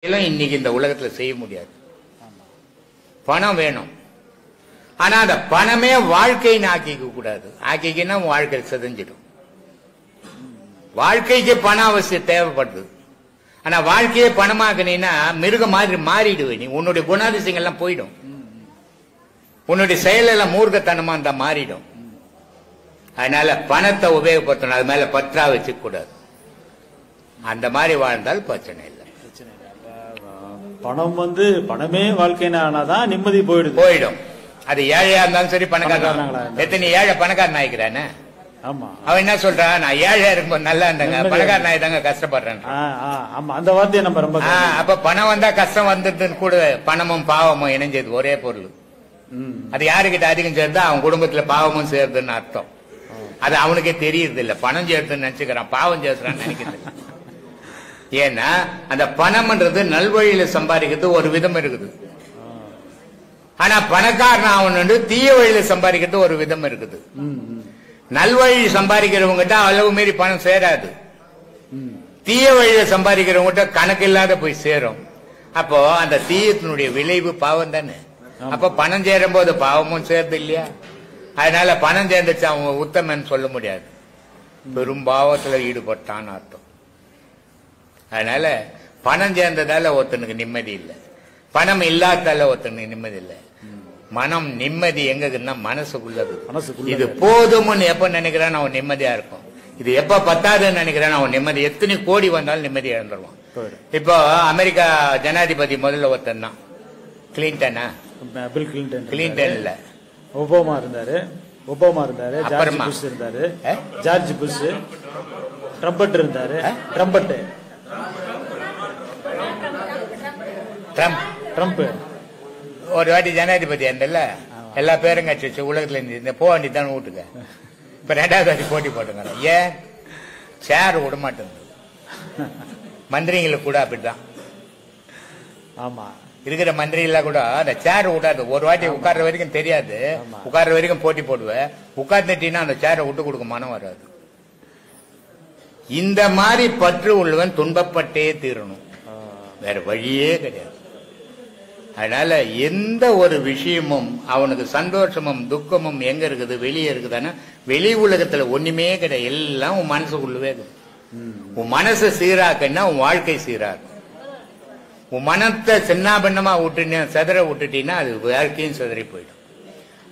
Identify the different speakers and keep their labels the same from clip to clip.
Speaker 1: எல்லாம் இன்னைக்கு இந்த உலகத்துல செய்ய முடியாது. பணம் வேணும். ஆனா அந்த பணமே வாழ்க்கைன்னு ஆக்கிக்க கூடாது. ஆக்கிக்கினா வாழ்க்கை சிதைஞ்சிடும். வாழ்க்கைக்கு பண அவசியம் தேவைப்படுது. ஆனா வாழ்க்கையே பணமாக்குனீங்கன்னா மிருகம் மாதிரி மாறிடுவே. நீ உன்னுடைய குணாதிசயங்கள்லாம் போயிடும். உன்னுடைய செயலெல்லாம் மூர்க்கத்தனமா இருந்தா மாறிடும். அதனால பணத்தை உபயோகப்படுத்தணும். அது மேல பற்றா வச்சுக்க கூடாது. அந்த மாதிரி வாழ்ந்தால் பிரச்சனை இல்லை.
Speaker 2: பணம் பணமே வாழ்க்கைனாதான் நிம்மதி போயிடும்.
Speaker 1: அது ஏழையா இருந்தாலும் சரி பணக்காரன். எத்தனை ஏழை பணக்காரன் ஆயிக்கிறானே.
Speaker 2: ஆமா,
Speaker 1: அவன் என்ன சொல்றான், நான் ஏழையா இருக்கும்போது நல்லா இருந்தாங்க, பணக்காரன் ஆயிதாங்க கஷ்டப்படுறேன்.
Speaker 2: அந்த வார்த்தையை நம்ம ரொம்ப
Speaker 1: அப்ப பணம் வந்தா கஷ்டம் வந்துருதுன்னு கூட பணமும் பாவமும் இணைஞ்சது ஒரே பொருள். அது யாருக்கிட்ட அதிகம் சேர்ந்தா அவன் குடும்பத்துல பாவமும் சேர்துன்னு அர்த்தம். அது அவனுக்கே தெரியறது இல்ல. பணம் சேர்த்துன்னு நினைச்சுக்கிறான், பாவம் சேர்த்துறான்னு நினைக்கிறது. ஏன்னா அந்த பணம்ன்றது நல்வழியில சம்பாதிக்கிறது ஒரு விதம் இருக்குது. ஆனா பணக்காரன் அவனு தீய வழியில சம்பாதிக்கிறது ஒரு விதம் இருக்குது. நல்வழி சம்பாதிக்கிறவங்கிட்ட அளவு மீறி பணம் சேராது. தீய வழியில சம்பாதிக்கிறவங்கிட்ட கணக்கு இல்லாத போய் சேரும். அப்போ அந்த தீயத்தினுடைய விளைவு பாவம் தானே. அப்ப பணம் சேரும் போது பாவமும் சேர்ந்து இல்லையா? அதனால பணம் சேர்ந்துச்சு அவன் உத்தமன் சொல்ல முடியாது. பெரும் பாவத்துல ஈடுபட்டான்னு அர்த்தம். அதனால பணம் சேர்ந்ததால ஒருத்தனுக்கு நிம்மதி இல்லை, பணம் இல்லாதால ஒருத்தனுக்கு நிம்மதி இல்லை. மனம் நிம்மதி எங்க இருக்குன்னா மனசுக்குள்ளது. இது போதும்னு எப்ப நினைக்கிறான் அவன் நிம்மதியா இருக்கும். இது எப்ப பத்தாதுன்னு நினைக்கிறான் அவன் நிம்மதி எத்தனை கோடி வந்தாலும் நிம்மதி இழந்துருவான். இப்போ அமெரிக்கா ஜனாதிபதி முதல்ல ஒருத்தன் தான், கிளின்டனா? கிளின்டன் இல்ல,
Speaker 2: ஒபாமா இருந்தாரு. ஜார்ஜ் புஷ் இருந்தாரு. George Bush. ட்ரம்பட் இருந்தாரு. ட்ரம்ப்
Speaker 1: ஒரு வாட்டி ஜனாதிபதி இருந்தல, எல்லா பேரும் கட்சி உலகத்துல இருந்து போக வேண்டியதான் வீட்டுக்கு. இப்ப ரெண்டாவது வாட்டி போட்டி போட்டுங்க. ஏன் சேர் விட மாட்டேங்குது. மந்திரிங்களுக்கு கூட அப்படிதான்.
Speaker 2: ஆமா,
Speaker 1: இருக்கிற மந்திரிகள கூட அந்த சேர் விடாது. ஒரு வாட்டி உட்கார்ற வரைக்கும் தெரியாது, உட்கார்ற வரைக்கும் போட்டி போடுவேன். உட்கார்ந்துட்டீங்கன்னா அந்த சேரை விட்டு கொடுக்க மனம் வராது. இந்த மாதிரி பற்று உள்ளவன் துன்பப்பட்டே தீரணும், வேற வழியே கிடையாது. அதனால எந்த ஒரு விஷயமும் அவனுக்கு சந்தோஷமும் துக்கமும் எங்க இருக்குது, வெளியே இருக்குதானா? வெளி உலகத்துல ஒண்ணுமே கிடையாது, எல்லாம் உன் மனசுக்குள்ளவே இருக்குது. உன் மனசை சீராக்கன்னா உன் வாழ்க்கை சீராக்கும். உன் மனத்தை சின்னாபின்னமா விட்டு செதற விட்டுட்டீங்கன்னா அது வாழ்க்கையும் சிதறி போயிடும்.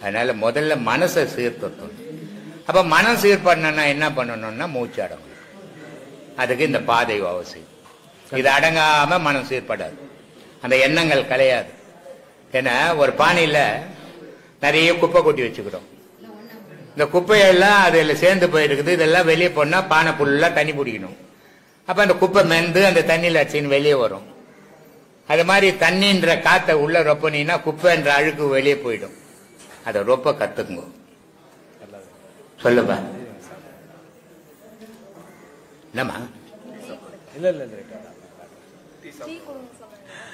Speaker 1: அதனால முதல்ல மனசை சீர்படுத்தணும். அப்ப மனம் சீர்படணும்னா என்ன பண்ணணும்னா மூச்சு அடங்கணும். அதுக்கு இந்த பாதை அவசியம். இது அடங்காம மனம் சீர்படாது, அந்த எண்ணங்கள் கலையாது. ஏன்னா ஒரு பானையில நிறைய குப்பை கொட்டி வச்சுக்கிறோம். இந்த குப்பையெல்லாம் அதுல சேர்ந்து போயிருக்குது. இதெல்லாம் வெளியே போனா பானை ஃபுல்லா தண்ணி பிடிக்கணும். அப்ப அந்த குப்பை மெந்து அந்த தண்ணியில அடிச்சுன்னு வெளியே வரும். அது மாதிரி தண்ணின்ற காத்த உள்ள ரொப்பனா குப்பைன்ற அழுக்கு வெளியே போயிடும். அதை ரொப்ப கத்துக்குங்க. சொல்லுப்பா. என்னம்மா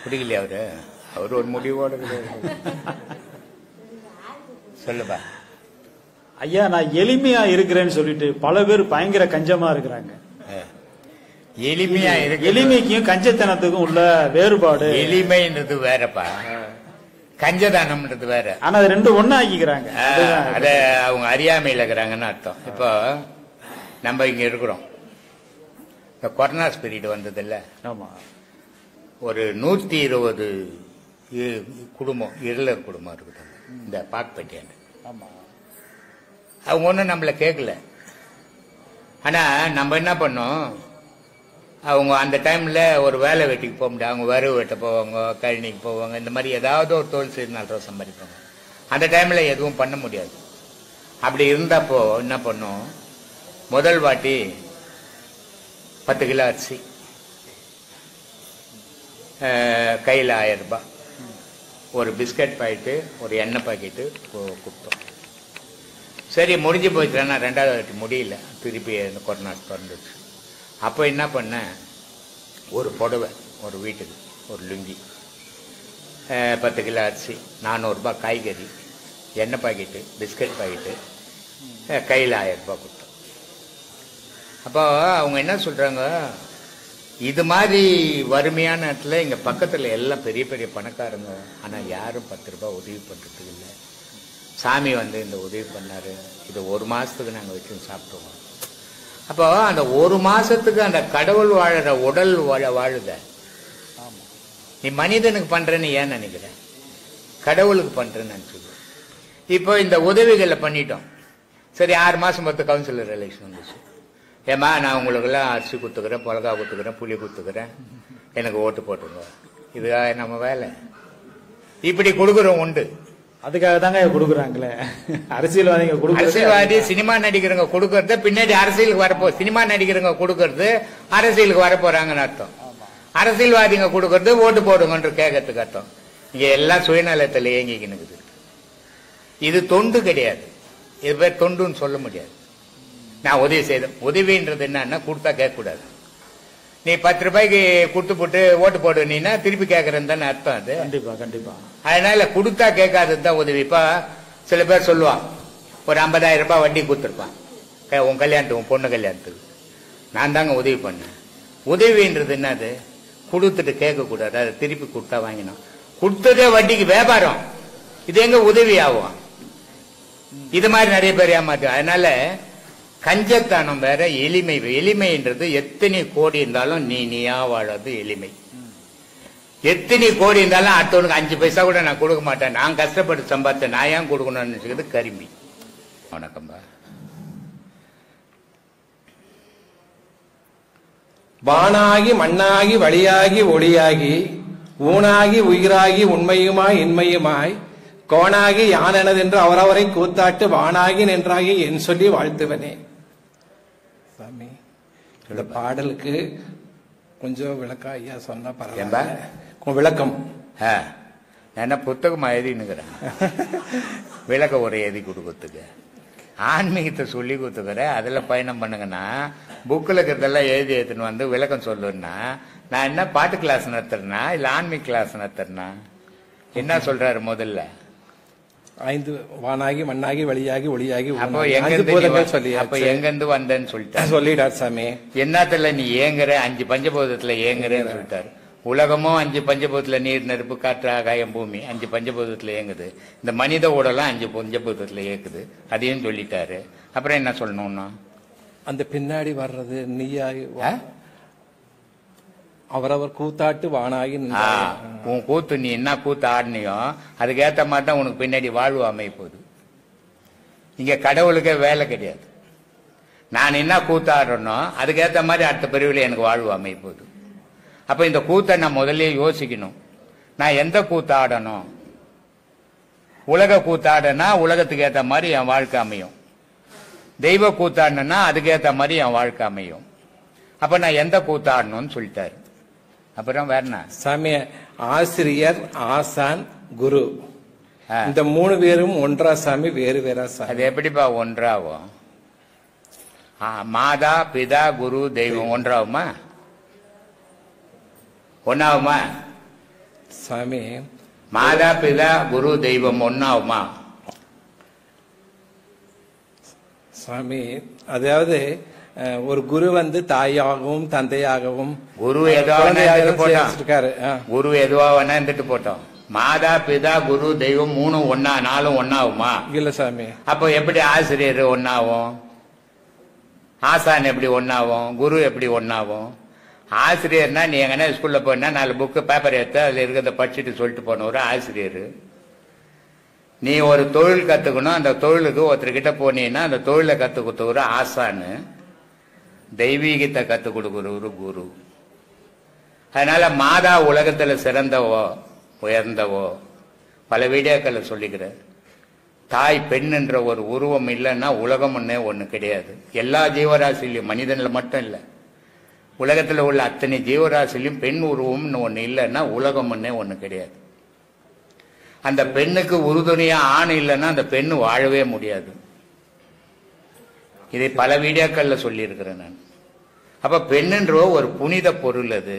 Speaker 1: குடிக்கலையா அவரு ஒரு முடிவோட சொல்லுப்பா.
Speaker 2: ஐயா, நான் எளிமையா இருக்கிறேன்னு சொல்லிட்டு பல பேர் பயங்கர கஞ்சமா இருக்கிறாங்க.
Speaker 1: எளிமையா இருக்கு.
Speaker 2: எளிமைக்கும் கஞ்சத்தனத்துக்கும் உள்ள வேறுபாடு.
Speaker 1: எளிமைன்றது வேறப்பா, கஞ்சதானம்ன்றது வேற.
Speaker 2: ஆனா அது ரெண்டும் ஒண்ணா ஆக்கிக்கிறாங்க.
Speaker 1: அத அவங்க அறியாமையில் இருக்கிறாங்கன்னு அர்த்தம். இப்போ நம்ம இங்க இருக்கிறோம், இந்த கொரோனா பீரியட் வந்தது இல்ல.
Speaker 2: ஆமா,
Speaker 1: ஒரு 120 குடும்பம், இருளர் குடும்பம் இருக்குது இந்த பாக்பட்டியாண்டு. அவங்க ஒன்றும் நம்மளை கேட்கல. ஆனா நம்ம என்ன பண்ணோம், அவங்க அந்த டைம்ல ஒரு வேலை வெட்டிக்கு போக முடியாது. அவங்க வரவு வெட்ட போவாங்க, கழனிக்கு போவாங்க, இந்த மாதிரி ஏதாவது ஒரு தொழில் செய்து 4 ரூபா சம்பாதிப்பாங்க. அந்த டைம்ல எதுவும் பண்ண முடியாது. அப்படி இருந்தப்போ என்ன பண்ணோம், முதல் வாட்டி 10 கிலோ அரிசி, கையில் 1000 ரூபாய், ஒரு பிஸ்கட் பாக்கெட்டு, ஒரு எண்ணெய் பாக்கெட்டு கொடுத்தோம். சரி முடிஞ்சு போச்சுன்னா ரெண்டாவது வாட்டி முடியல, திருப்பி இந்த கொரோனா திறந்துச்சு. அப்போ என்ன பண்ண, ஒரு புடவை, ஒரு வீட்டுக்கு ஒரு லுங்கி, 10 கிலோ அரிசி, 400 ரூபாய் காய்கறி, எண்ணெய் பாக்கெட்டு, பிஸ்கட் பாக்கெட்டு, கையில் 1000 ரூபாய் கொடுத்தோம். அப்போ அவங்க என்ன சொல்றாங்க, இது மாதிரி வறுமையான இடத்துல இங்க பக்கத்துல எல்லாம் பெரிய பெரிய பணக்காரங்க, ஆனா யாரும் 10 ரூபாய் உதவி பண்றதுக்கு இல்லை. சாமி வந்து இந்த உதவி பண்ணாரு, இது 1 மாசத்துக்கு நாங்க வச்சு சாப்பிட்டோம். அப்போ அந்த 1 மாசத்துக்கு அந்த கடவுள் வாழற உடல் வாழுத. நீ மனிதனுக்கு பண்றேன்னு ஏன் நினைக்கிற? கடவுளுக்கு பண்றேன்னு நினைச்சு. இப்போ இந்த உதவிகளை பண்ணிட்டோம். சரி, 6 மாசம் மொத்த கவுன்சிலர் எலெக்ஷன் வந்துச்சு. ஏமா நான் உங்களுக்கு எல்லாம் அரிசி குத்துக்கிறேன், மிளகா குத்துக்கிறேன், புளி குத்துக்கிறேன், எனக்கு ஓட்டு போட்டுங்க. இதுக்காக நம்ம வேலை இப்படி கொடுக்குறோம் உண்டு.
Speaker 2: அதுக்காக தாங்க கொடுக்குறாங்களே அரசியல்வாதிங்க.
Speaker 1: அரசியல்வாதி சினிமா நடிக்கிறவங்க கொடுக்கறது பின்னாடி அரசியலுக்கு வரப்போ, சினிமா நடிக்கிறவங்க கொடுக்கறது அரசியலுக்கு வரப்போறாங்கன்னு அர்த்தம். அரசியல்வாதிங்க கொடுக்கறது ஓட்டு போடுங்கன்ற கேட்கறதுக்கு அர்த்தம். இங்க எல்லாம் சுயநலத்தில் இயங்கிக்கினுக்குது. இது தொண்டு கிடையாது. இது பேர் தொண்டுன்னு சொல்ல முடியாது. நான் உதவி செய்தேன். உதவின்றது என்னன்னா கொடுத்தா கேட்கக்கூடாது. நீ 10 ரூபாய்க்கு கொடுத்து போட்டு ஓட்டு போடுவீன்னா திருப்பி கேட்கறன்னு தானே அர்த்தம். அது
Speaker 2: கண்டிப்பா கண்டிப்பா.
Speaker 1: அதனால கொடுத்தா கேட்காததுதான் உதவி. இப்ப சில பேர் சொல்லுவான், ஒரு 50,000 ரூபாய் வட்டி கொடுத்துருப்பான் உன் கல்யாணத்துக்கு, உன் பொண்ணு கல்யாணத்துக்கு. நான் தாங்க உதவி பண்ணேன். உதவின்றது என்னது? கொடுத்துட்டு கேட்க கூடாது, அதை திருப்பி கொடுத்தா வாங்கினோம். கொடுத்ததே வட்டிக்கு வியாபாரம். இது எங்க உதவி ஆகும்? இது மாதிரி நிறைய பேர் ஏமாத்து. அதனால கஞ்சத்தானம் வேற, எளிமை. எளிமைன்றது எத்தனை கோடி இருந்தாலும் நீயா வாழறது எளிமை. எத்தனை கோடி இருந்தாலும் அடுத்தவனுக்கு 5 பைசா கூட நான் கொடுக்க மாட்டேன், நான் கஷ்டப்பட்டு சம்பாதிச்சேன், நான் ஏன் கொடுக்கணும்னு நினைச்சுக்கிறது கரும்பி. வணக்கம்பா.
Speaker 3: வானாகி மண்ணாகி வழியாகி ஒளியாகி ஊனாகி உயிராகி உண்மையுமாய் இன்மையுமாய் கோணாகி யானெனதென்று அவரவரை கூத்தாட்டு வானாகி நின்றாகி என் சொல்லி வாழ்த்துவனே. சாமி, இந்த பாடலுக்கு கொஞ்சம் விளக்கம் ஐயா சொன்னா பரவாயில்ல. விளக்கம்
Speaker 1: என்ன புத்தகமா எழுதினுக்கிறேன்? விளக்க ஒரு எழுதி கொடுக்கறதுக்கு ஆன்மீகத்தை சொல்லி கொடுத்துக்கிற, அதுல பயணம் பண்ணுங்கன்னா புக்கில் இருக்கிறதெல்லாம் எழுதி எடுத்துன்னு வந்து விளக்கம் சொல்லுன்னா நான் என்ன பாட்டு கிளாஸ் நடத்துறேன்னா இல்ல ஆன்மீக கிளாஸ் நடத்துறேன்னா? என்ன சொல்றாரு முதல்ல?
Speaker 3: 5 வானாகி மண்ணாகி வழியாகி ஒளியாகி.
Speaker 1: அப்போ எங்கிருந்து வந்தேன்னு
Speaker 3: சொல்லிட்டார் சாமி.
Speaker 1: என்னத்துல நீ ஏங்குற? 5 பஞ்சபூதத்துல ஏங்குறேன்னு சொல்லிட்டாரு. உலகமும் 5 பஞ்சபூதத்துல நீர், நெருப்பு, காற்று, ஆகாயம், பூமி 5 பஞ்சபூதத்துல இயங்குது. இந்த மனித உடலாம் 5 பஞ்சபூதத்துல இயக்குது. அதையும் சொல்லிட்டாரு. அப்புறம் என்ன சொல்லணும்னா
Speaker 3: அந்த பின்னாடி வர்றது நீயாகி அவரவர் கூத்தாட்டு வானாகி.
Speaker 1: உன் கூத்து நீ என்ன கூத்து ஆடினியோ அதுக்கேற்ற மாதிரி தான் உனக்கு பின்னாடி வாழ்வு அமைப்போகுது. இங்க கடவுளுக்கே வேலை கிடையாது. நான் என்ன கூத்து ஆடுறனோ அதுக்கேற்ற மாதிரி அடுத்த பிரிவில் எனக்கு வாழ்வு அமைப்போகுது. அப்ப இந்த கூத்தை நான் முதல்ல யோசிக்கணும். நான் எந்த கூத்து ஆடணும்? உலக கூத்தாடனா உலகத்துக்கு ஏற்ற மாதிரி என் வாழ்க்கை அமையும். தெய்வ கூத்தாடனா அதுக்கேற்ற மாதிரி என் வாழ்க்கை அமையும். அப்ப நான் எந்த கூத்தாடணும்னு சொல்லிட்டாரு. அப்புறம் வேற
Speaker 3: சாமி, ஆசிரியர், ஆசான், குரு, இந்த 3 பேரும் ஒன்றா சாமி? வேறு வேறா சாமி?
Speaker 1: அது எப்படிப்பா ஒன்றாகும்? மாதா, பிதா, குரு, தெய்வம் ஒன்றாகுமா? ஒன்னாகுமா
Speaker 3: சாமி?
Speaker 1: மாதா, பிதா, குரு, தெய்வம் ஒன்னாகுமா
Speaker 3: சாமி? அதாவது ஒரு குரு வந்து தாயாகவும் தந்தையாகவும்,
Speaker 1: குரு குரு எதுவா வேணா இருந்துட்டு போட்டோம். மாதா, பிதா, குரு, தெய்வம் 3 ஒன்னா, 4 ஒன்னாகுமா?
Speaker 3: இல்ல சாமி.
Speaker 1: அப்போ எப்படி ஆசிரியர் ஒன்னாகும்? ஆசான் எப்படி ஒன்னாகும்? குரு எப்படி ஒன்னாகும்? ஆசிரியர்னா நீ எங்கன்னா ஸ்கூல்ல போனா 4 புக்கு பேப்பர் எடுத்து அதுல இருக்கிறத படிச்சுட்டு சொல்லிட்டு போன ஒரு ஆசிரியர். நீ ஒரு தொழில் கத்துக்கணும், அந்த தொழிலுக்கு ஒருத்தர்கிட்ட போனீங்கன்னா அந்த தொழிலை கத்து கொடுத்த ஒரு ஆசானு, தெய்வீகத்தை கத்துக் கொடுக்கிற ஒரு குரு. அதனால மாதா உலகத்துல சிறந்தவோ உயர்ந்தவோ பல வீடியோக்களை சொல்லிக்கிற. தாய் பெண் என்ற ஒரு உருவம் இல்லைன்னா உலகம் ஒண்ணு கிடையாது. எல்லா ஜீவராசிலையும், மனிதன்ல மட்டும் இல்ல, உலகத்துல உள்ள அத்தனை ஜீவராசிலையும் பெண் உருவம்னு ஒண்ணு இல்லைன்னா உலகம் ஒண்ணு கிடையாது. அந்த பெண்ணுக்கு உறுதுணையா ஆண் இல்லைன்னா அந்த பெண்ணு வாழவே முடியாது. இதை பல வீடியோக்கள்ல சொல்லி இருக்கிறேன் நான். அப்ப பெண்ணுன்ற ஒரு புனித பொருள், அது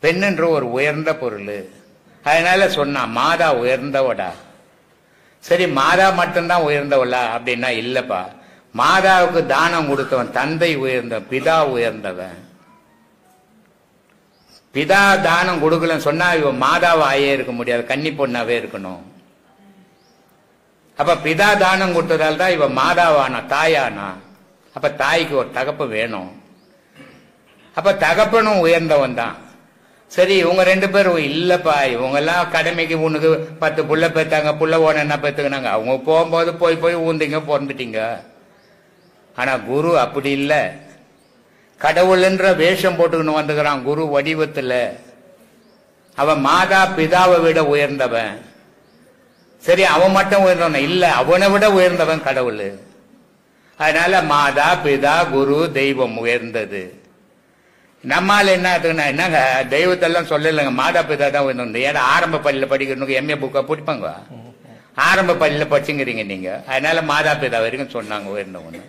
Speaker 1: பெண்ணுன்ற ஒரு உயர்ந்த பொருள். அதனால சொன்னா மாதா உயர்ந்தவடா. சரி, மாதா மட்டும்தான் உயர்ந்தவளா அப்படின்னா இல்லப்பா. மாதாவுக்கு தானம் கொடுத்தவன் தந்தை உயர்ந்த, பிதா உயர்ந்தவன். பிதா தானம் கொடுக்கலன்னு சொன்னா இவன் மாதாவாயே இருக்க முடியாது, கன்னி பொண்ணாவே இருக்கணும். அப்ப பிதா தானம் கொடுத்ததால் தான் இவன் மாதாவானா, தாயானா. அப்ப தாய்க்கு ஒரு தகப்பு வேணும். அப்ப தகப்பனும் உயர்ந்தவன் தான். சரி, இவங்க 2 பேரும் இல்லப்பா, இவங்க எல்லாம் கடமைக்கு உனக்கு 10 புள்ள பெத்தாங்க, புள்ள ஓன என்ன பெத்துக்கினாங்க. அவங்க போகும்போது போய் ஊந்திங்க, பிறந்துட்டீங்க. ஆனா குரு அப்படி இல்ல. கடவுள்ன்ற வேஷம் போட்டுக்கணும் வந்துக்கிறான் குரு வடிவத்துல. அவன் மாதா பிதாவை விட உயர்ந்தவன். சரி, அவன் மட்டும் உயர்ந்தவன் இல்ல, அவனை விட உயர்ந்தவன் கடவுள். அதனால மாதா பிதா குரு தெய்வம் உயர்ந்தது. நம்மால என்னங்க தெய்வத்தெல்லாம் சொல்லலைங்க, மாதா பிதா தான் உயர்ந்தது. ஏன்னா ஆரம்ப பள்ளியில படிக்கிறவனுக்கு எம்ஏ புக்கா பிடிப்பாங்க, ஆரம்ப பள்ளியில படிச்சுங்கிறீங்க நீங்க. அதனால மாதா பிதா வரைக்கும் சொன்னாங்க உயர்ந்தவன்.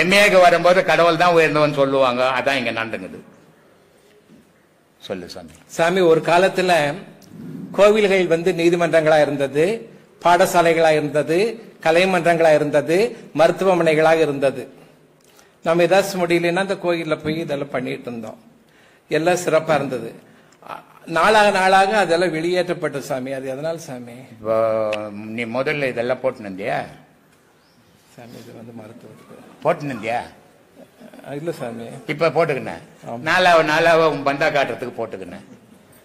Speaker 1: எம்ஏக்கு வரும்போது கடவுள் தான் உயர்ந்தவன் சொல்லுவாங்க. அதான் இங்க நடந்துங்குது. சொல்லு சாமி.
Speaker 3: சாமி, ஒரு காலத்துல கோவில்கள் நீதிமன்றங்களா இருந்தது, பாடசாலைகளா இருந்தது, கலைமன்றங்களா இருந்தது, மருத்துவமனைகளாக இருந்தது. நம்ம ஏதாச்சும் முடியலன்னா அந்த கோயில்ல போய் இதெல்லாம் பண்ணிட்டு இருந்தோம். எல்லாம் சிறப்பா இருந்தது. நாளாக நாளாக அதெல்லாம் வெளியேற்றப்பட்ட சாமி. அது எதனால சாமி?
Speaker 1: நீ முதல்ல இதெல்லாம் போட்டுனந்தியா
Speaker 3: சாமி? இது மருத்துவத்துக்கு
Speaker 1: போட்டுனந்தியா?
Speaker 3: இல்ல சாமி,
Speaker 1: இப்ப போட்டுக்கினேன். நாளாவ பந்தா காட்டுறதுக்கு போட்டுக்கினேன்.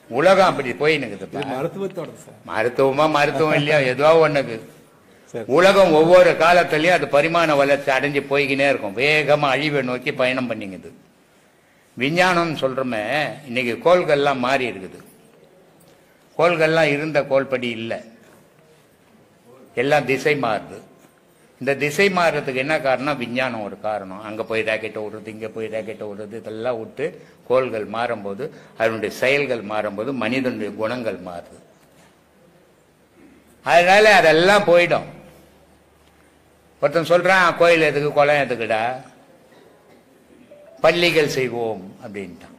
Speaker 1: உலகம் அப்படி போய் நிக்குது.
Speaker 3: மருத்துவத்தோட சார்,
Speaker 1: மருத்துவம் இல்லையா, ஏதோ ஒண்ணுக்கு உலகம் ஒவ்வொரு காலத்திலயும் அது பரிமாண வளர்ச்சி அடைஞ்சு போய்கினே இருக்கும். வேகமா அழிவை நோக்கி பயணம் பண்ணிங்குது. விஞ்ஞானம் சொல்றோமே, இன்னைக்கு கோள்கள்லாம் மாறி இருக்குது. கோள்கள்லாம் இருந்த கோள்படி இல்லை, எல்லாம் திசை மாறுது. இந்த திசை மாறுறதுக்கு என்ன காரணம்? விஞ்ஞானம் ஒரு காரணம். அங்க போய் ராக்கெட்டை விடுறது, இங்க போய் ராக்கெட்டை விடுறது, இதெல்லாம் விட்டு கோள்கள் மாறும்போது அதனுடைய செயல்கள் மாறும்போது மனிதனுடைய குணங்கள் மாறுது. அதனால அதெல்லாம் போயிடும். ஒருத்தன் சொல்றான், கோயில் எதுக்கு, குளம் எதுக்குடா, பள்ளிகள் செய்வோம் அப்படின்ட்டான்.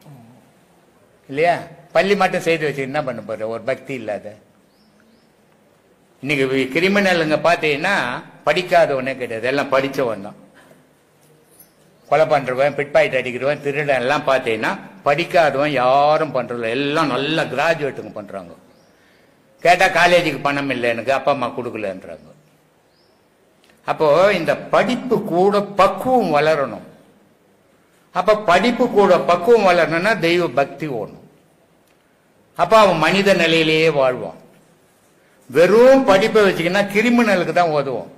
Speaker 1: இல்லையா? பள்ளி மட்டும் செய்து வச்சு என்ன பண்ண போற? ஒரு பக்தி இல்லாத. இன்னைக்கு கிரிமினலுங்க பாத்தீங்கன்னா படிக்காதவனே கிடையாது, எல்லாம் படிச்சவன் தான். கொலை பண்றவன், பிட்பாயிட் அடிக்கிறவன், திருடன் எல்லாம் பாத்தீங்கன்னா படிக்காதவன் யாரும் பண்றதில்ல. எல்லாம் நல்ல கிராஜுவேட்டுங்க பண்றாங்க. கேட்டா காலேஜுக்கு பணம் இல்லை, எனக்கு அப்பா அம்மா கொடுக்கலன்றாங்க. அப்போ இந்த படிப்பு கூட பக்குவம் வளரணும். அப்ப படிப்பு கூட பக்குவம் வளரணும்னா தெய்வ பக்தி ஓடணும். அப்ப அவன் மனித நிலையிலேயே வாழ்வான். வெறும் படிப்பை வச்சுக்கினா கிரிமினலுக்கு தான் உதவும்.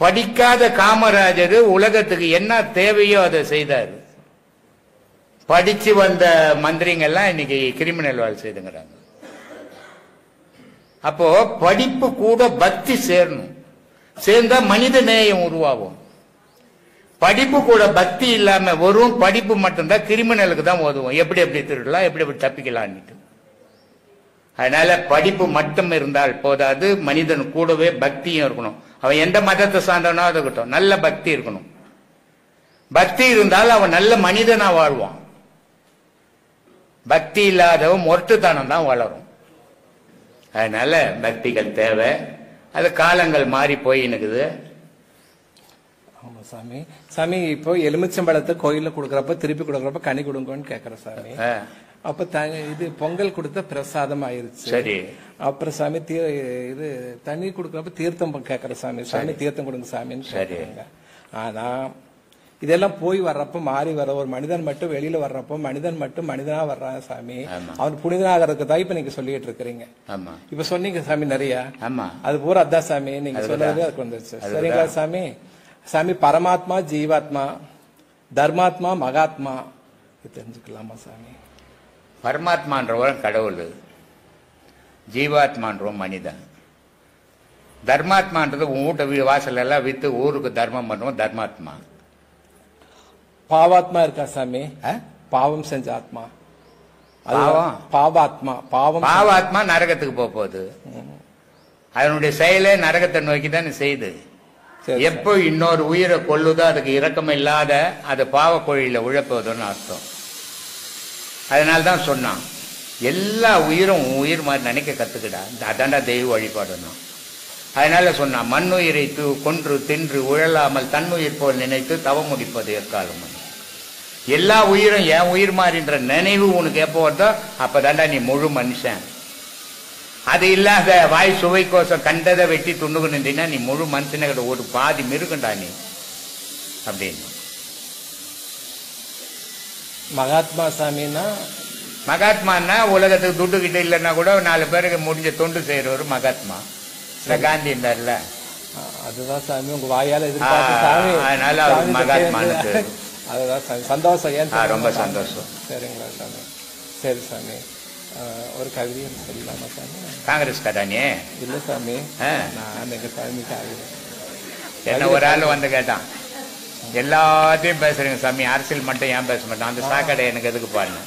Speaker 1: படிக்காத காமராஜர் உலகத்துக்கு என்ன தேவையோ அதை செய்தாரு. படிச்சு வந்த மந்திரிங்கெல்லாம் இன்னைக்கு கிரிமினல் வேலை செய்துங்கிறாங்க. அப்போ படிப்பு கூட பக்தி சேரணும். சேர்ந்தா மனித நேயம் உருவாகும். படிப்பு கூட பக்தி இல்லாம வெறும் படிப்பு மட்டும்தான் கிரிமினலுக்கு தான் உதவும். எப்படி எப்படி திருடலாம், எப்படி எப்படி தப்பிக்கலான்ட்டு. அதனால படிப்பு மட்டும் இருந்தால் போதாது, மனிதன் கூடவே பக்தியும் இருக்கணும். அவன் எந்த மதத்தை சார்ந்தவனோ இருக்கட்டும், நல்ல பக்தி இருக்கணும். பக்தி இருந்தால் அவன் நல்ல மனிதனா வாழ்வான். பக்தி இல்லாதவன் மொரட்டுத்தனம் தான் வளரும். அதனால பக்திகள் தேவை. அது காலங்கள் மாறி போயினுக்குது.
Speaker 3: ஆமா சாமி. சாமி, இப்போ எலுமிச்சம்பழத்தை கோயில்ல கொடுக்கறப்ப திருப்பி கொடுக்கறப்ப கனி கொடுங்கன்னு கேக்குற சாமி. அப்ப இது பொங்கல் கொடுத்த பிரசாதம் ஆயிருச்சு.
Speaker 1: சரி.
Speaker 3: அப்புறம் சாமி இது தண்ணி கொடுக்கறப்ப தீர்த்தம் கேக்குற சாமி. சாமி தீர்த்தம் கொடுங்க சாமின்னு கேக்குறாங்க. ஆனா இதெல்லாம் போய் வர்றப்ப மாறி வர ஒரு மனிதன் மட்டும் வெளியில வர்றப்போ மனிதன் மட்டும் மனிதனா வர்றான் சாமி. அவன் புனிதனாகிறதுக்கு தான் இப்ப நீங்க சொல்லிட்டு இருக்கிறீங்க. இப்ப சொன்னீங்க சாமி நிறைய. அது பூரா அதான் சாமி நீங்க சொன்னது அதுக்கு வந்துருச்சு. சரிங்களா சாமி? சாமி, பரமாத்மா, ஜீவாத்மா, தர்மாத்மா, மகாத்மா தெரிஞ்சுக்கலாமா சாமி?
Speaker 1: பரமாத்மான்றவன் கடவுள், ஜீவாத்மான்றவன் மனிதன். தர்மாத்மான்றது உன் வீட்டை வீடு வாசல் எல்லாம் வித்து ஊருக்கு தர்மம் பண்ணுவோம் தர்மாத்மா.
Speaker 3: பாவாத்மா இருக்கா சாமி? பாவம் செஞ்ச ஆத்மா. பாவாத்மா,
Speaker 1: பாவாத்மா நரகத்துக்கு போகுது. அதனுடைய செயலே நரகத்தை நோக்கி தானே செய்து. எப்போ இன்னொரு உயிரை கொள்ளுதோ அதுக்கு இரக்கம் இல்லாத அது பாவ கோழியில உழப்பதுன்னு அர்த்தம். அதனால்தான் சொன்னான், எல்லா உயிரும் உயிர் மாதிரி நினைக்க கத்துக்கிடா. அதான்டா தெய்வ வழிபாடுன்னா. அதனால சொன்னா மண்ணுயிரை கொன்று தின்று உழலாமல் தன்னுயிர் போல் நினைத்து தவம் முடிப்பது எக்காலம். எல்லா உயிரும் என் உயிர் மாறின்ற நினைவு உனக்கு எப்போ வருதோ அப்பதாண்டா நீ முழு மனுஷன். அது இல்லாத வாய் சுவை கோசம் கண்டதை வெட்டி துண்டுக்கு நின்றீங்கன்னா நீ முழு மனுஷனே ஒரு பாதி மிருகண்டா நீ அப்படின்னு.
Speaker 3: மகாத்மா சாமின்னா
Speaker 1: மகாத்மான்னா உலகத்துக்கு துட்டு கிட்ட இல்லைன்னா கூட 4 பேருக்கு முடிஞ்ச தொண்டு செய்யறவர் மகாத்மா. காந்தி இருந்தார்ல,
Speaker 3: அதுதான் சாமி உங்க வாயால எதிர்பார்த்து சாமி.
Speaker 1: அதனால அவர் மகாத்மான்னு பேரு.
Speaker 3: அதுதான் சாமி சந்தோஷம். ஏன்
Speaker 1: ரொம்ப சந்தோஷம்.
Speaker 3: சரிங்களா சாமி? சரி சாமி, ஒரு கவிதையும் சொல்லலாமா சாமி?
Speaker 1: காங்கிரஸ் கதானே
Speaker 3: இல்ல சாமி, நான் எங்க சாமி கவிதை.
Speaker 1: என்ன ஒரு ஆள் வந்து கேட்டான், எல்லாத்தையும் பேசுறீங்க சாமி, அரசியல் மட்டும் ஏன் பேச மாட்டேன், அந்த சாக்கடை எனக்கு எதுக்கு பாருங்க.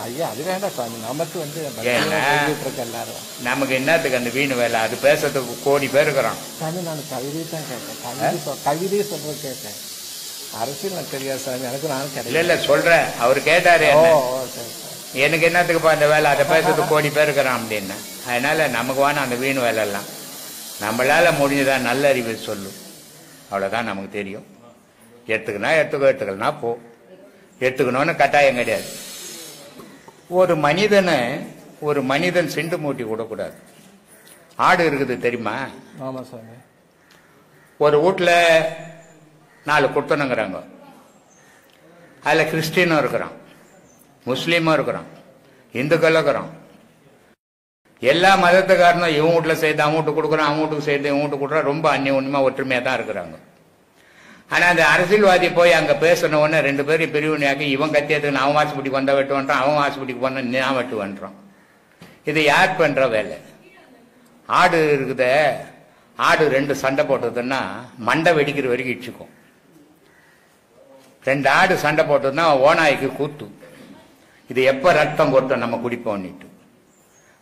Speaker 3: ஐயா அது வேண்டாம் சாமி, நமக்கு வந்து எல்லாரும்
Speaker 1: நமக்கு என்னத்துக்கு அந்த வீணு வேலை, அது பேசுறதுக்கு கோடி பேர் இருக்கிறோம்
Speaker 3: சாமி. நான் கவிதை தான் கேட்டேன், கவிதையை சொல்றது கேட்டேன். அரசியல் எனக்கு தெரியாது சாமி, எனக்கு நானும் கிடையாது.
Speaker 1: இல்ல சொல்றேன், அவர் கேட்டாரு எனக்கு என்னத்துக்குப்பா அந்த வேலை, அதை பேசுறதுக்கு கோடி பேர் இருக்கிறான் அப்படின்னு. அதனால நமக்கு வேணும் அந்த வீணு வேலை எல்லாம். நம்மளால முடிஞ்சதான் நல்ல அறிவு சொல்லும், அவ்வளவுதான் நமக்கு தெரியும். எடுத்துக்கனா எடுத்துக்கோ, எடுத்துக்கலனா போ. எடுத்துக்கணும்னு கட்டாயம் கிடையாது. ஒரு மனிதன் சிண்டு மூட்டி விடக்கூடாது. ஆடு இருக்குது தெரியுமா?
Speaker 3: ஆமா சாமி.
Speaker 1: ஒரு வீட்டுல 4 குடுத்தனுங்கிறாங்க. அதுல கிறிஸ்டினும் இருக்கிறான், முஸ்லீமும் இருக்கிறான், இந்துக்களும் இருக்கிறான். எல்லா மதத்துக்காரனும் இவன் வீட்டுல சேர்த்து அவன் வீட்டுக்கு கொடுக்குறான், அவன் வீட்டுக்கு சேர்த்து இவன் வீட்டுக்கு கொடுக்குறான். ரொம்ப அந்நியமா ஒற்றுமையா தான் இருக்கிறாங்க. ஆனா அந்த அரசியல்வாதி போய் அங்க பேசின உடனே 2 பேரும் பிரிவினையாக்கி இவன் கத்தியத்துக்கு அவன் வாசுபடிக்கு வந்தா வெட்டுவான்றான், அவன் வாசுபடிக்கு போன நான் வெட்டுவான்றான். இது யார் பண்ற வேலை? ஆடு இருக்குத, ஆடு 2 சண்டை போட்டதுன்னா மண்டை வெடிக்கிற வரைக்கும் இடிச்சுக்கும். 2 ஆடு சண்டை போட்டதுன்னா ஓனாய்க்கு கூத்து. இது எப்ப ரத்தம் கொட்டும் நம்ம குடிப்போம்னுட்டு.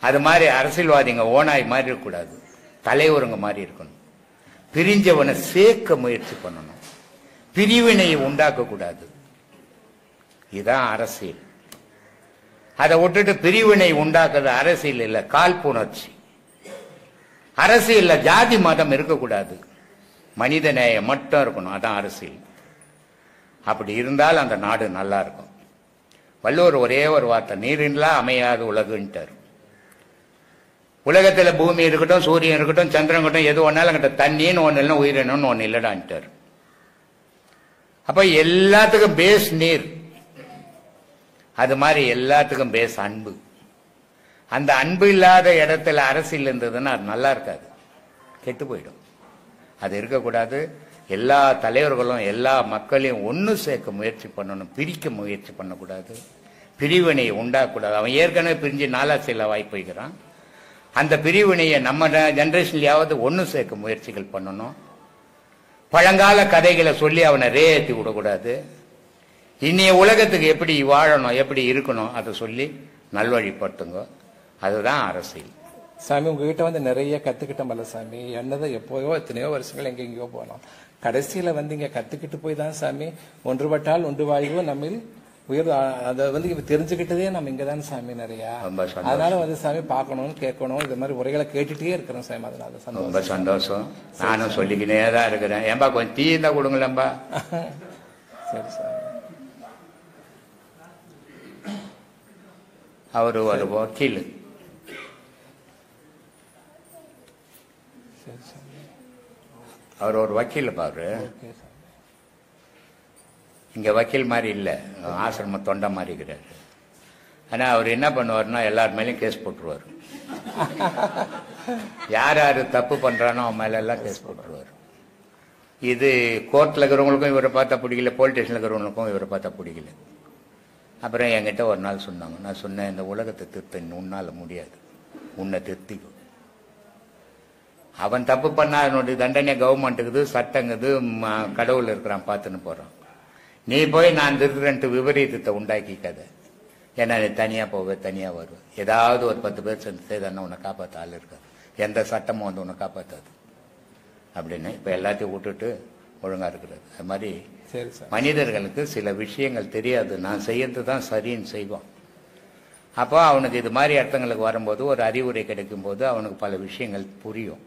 Speaker 1: அது மாதிரி அரசியல்வாதிங்க ஓனாய் மாதிரி இருக்கக்கூடாது, தலைவருங்க மாதிரி இருக்கணும். பிரிஞ்சவனை சேர்க்க முயற்சி பண்ணணும், பிரிவினையை உண்டாக்க கூடாது. இதுதான் அரசியல். அதை விட்டுட்டு பிரிவினை உண்டாக்குறது அரசியல் இல்ல, காழ்ப்புணர்ச்சி. அரசியல்ல ஜாதி மதம் இருக்கக்கூடாது, மனித நேயம் மட்டும் இருக்கணும், அதான் அரசியல். அப்படி இருந்தால் அந்த நாடு நல்லா இருக்கும். வள்ளுவர் ஒரே ஒரு வார்த்தை, நீரின்றா அமையாது உலகுன்ட்டார். உலகத்துல பூமி இருக்கட்டும், சூரியன் இருக்கட்டும், சந்திரன் இருக்கட்டும், எது ஒன்னாலும் கிட்ட தண்ணின்னு ஒண்ணு இல்லைன்னா உயிரினம்னு ஒண்ணு இல்லடான்ட்டார். அப்ப எல்லாத்துக்கும் பேஸ் நீர், அது மாதிரி எல்லாத்துக்கும் பேஸ் அன்பு. அந்த அன்பு இல்லாத இடத்துல அரசியல் இருந்ததுன்னா அது நல்லா இருக்காது, கெட்டு போயிடும். அது இருக்கக்கூடாது. எல்லா தலைவர்களும் எல்லா மக்களையும் ஒன்னு சேர்க்க முயற்சி பண்ணணும், பிரிக்க முயற்சி பண்ணக்கூடாது, பிரிவினையை உண்டாகக்கூடாது. அவன் ஏற்கனவே பிரிஞ்சு 4 சில வாய்ப்பு வைக்கிறான். அந்த பிரிவினையை நம்ம ஜெனரேஷன்லயாவது ஒன்னு சேர்க்க முயற்சிகள் பண்ணணும். பழங்கால கதைகளை சொல்லி அவனை ரேத்தி விடக்கூடாது. இன்னைய உலகத்துக்கு எப்படி வாழணும், எப்படி இருக்கணும், அதை சொல்லி நல்வழிப்படுத்துங்க. அதுதான் அரசியல்.
Speaker 3: சாமி உங்ககிட்ட வந்து நிறைய கத்துக்கிட்டோம்ல சாமி. என்னதை எப்போயோ எத்தனையோ வருஷங்கள் எங்கெங்கயோ போனோம். கடைசியில வந்து இங்க கத்துக்கிட்டு போய் தான் சாமி ஒன்றுபட்டால் ஒன்று வாழ்வோ நம்மில் உயர். அதை வந்து இப்ப தெரிஞ்சுக்கிட்டதே நம்ம இங்கதான் சாமி நிறைய. அதனால வந்து சாமி பார்க்கணும், கேட்கணும், இது மாதிரி உரைகளை கேட்டுட்டே இருக்கிறோம் சாமி. அதனால
Speaker 1: ரொம்ப சந்தோஷம். நானும் சொல்லிக்கினே தான் இருக்கிறேன். ஏன்பா கொஞ்சம் டீ தான் கொடுங்களேன்பா.
Speaker 3: சரி சாமி.
Speaker 1: அவரு ஒரு வக்கீல். அவர் ஒரு வக்கீல் பாரு. இங்க வக்கீல் மாதிரி இல்ல, ஆசிரம தொண்டை மாதிரி இருக்கிறாரு. ஆனா அவர் என்ன பண்ணுவாருன்னா எல்லார் மேலயும் கேஸ் போட்டுருவாரு. யார் யாரு தப்பு பண்றானோ அவன் மேல எல்லாம் கேஸ் போட்டுருவாரு. இது கோர்ட்ல இருக்கிறவங்களுக்கும் இவரை பார்த்தா பிடிக்கல, போலீஸ் ஸ்டேஷன்ல இருக்கிறவங்களுக்கும் இவரை பார்த்தா பிடிக்கல. அப்புறம் என்கிட்ட ஒரு நாள் சொன்னாங்க. நான் சொன்னேன், இந்த உலகத்தை திருத்த உன்னால முடியாது, உன்னை திருத்திக்கும். அவன் தப்பு பண்ணா அதனுடைய தண்டனை கவர்மெண்ட்டுக்குது, சட்டங்குது, கடவுள் இருக்கிறான் பார்த்துன்னு போறான். நீ போய் நான் திருத்துறேன்ட்டு விபரீதத்தை உண்டாக்கிக்காத. ஏன்னா நீ தனியா போவே, தனியா வருவேன். ஏதாவது ஒரு 10 பேர் சேர்ந்து செய்தானே உன்னை காப்பாற்ற ஆள் இருக்காது, எந்த சட்டமும் வந்து உன்னை காப்பாற்றாது அப்படின்னு. இப்ப எல்லாத்தையும் விட்டுட்டு ஒழுங்கா இருக்கிறது. அது மாதிரி மனிதர்களுக்கு சில விஷயங்கள் தெரியாது, நான் செய்யறது தான் சரின்னு செய்வான். அப்போ அவனுக்கு இது மாதிரி அர்த்தங்களுக்கு வரும்போது, ஒரு அறிவுரை கிடைக்கும் போது அவனுக்கு பல விஷயங்கள் புரியும்.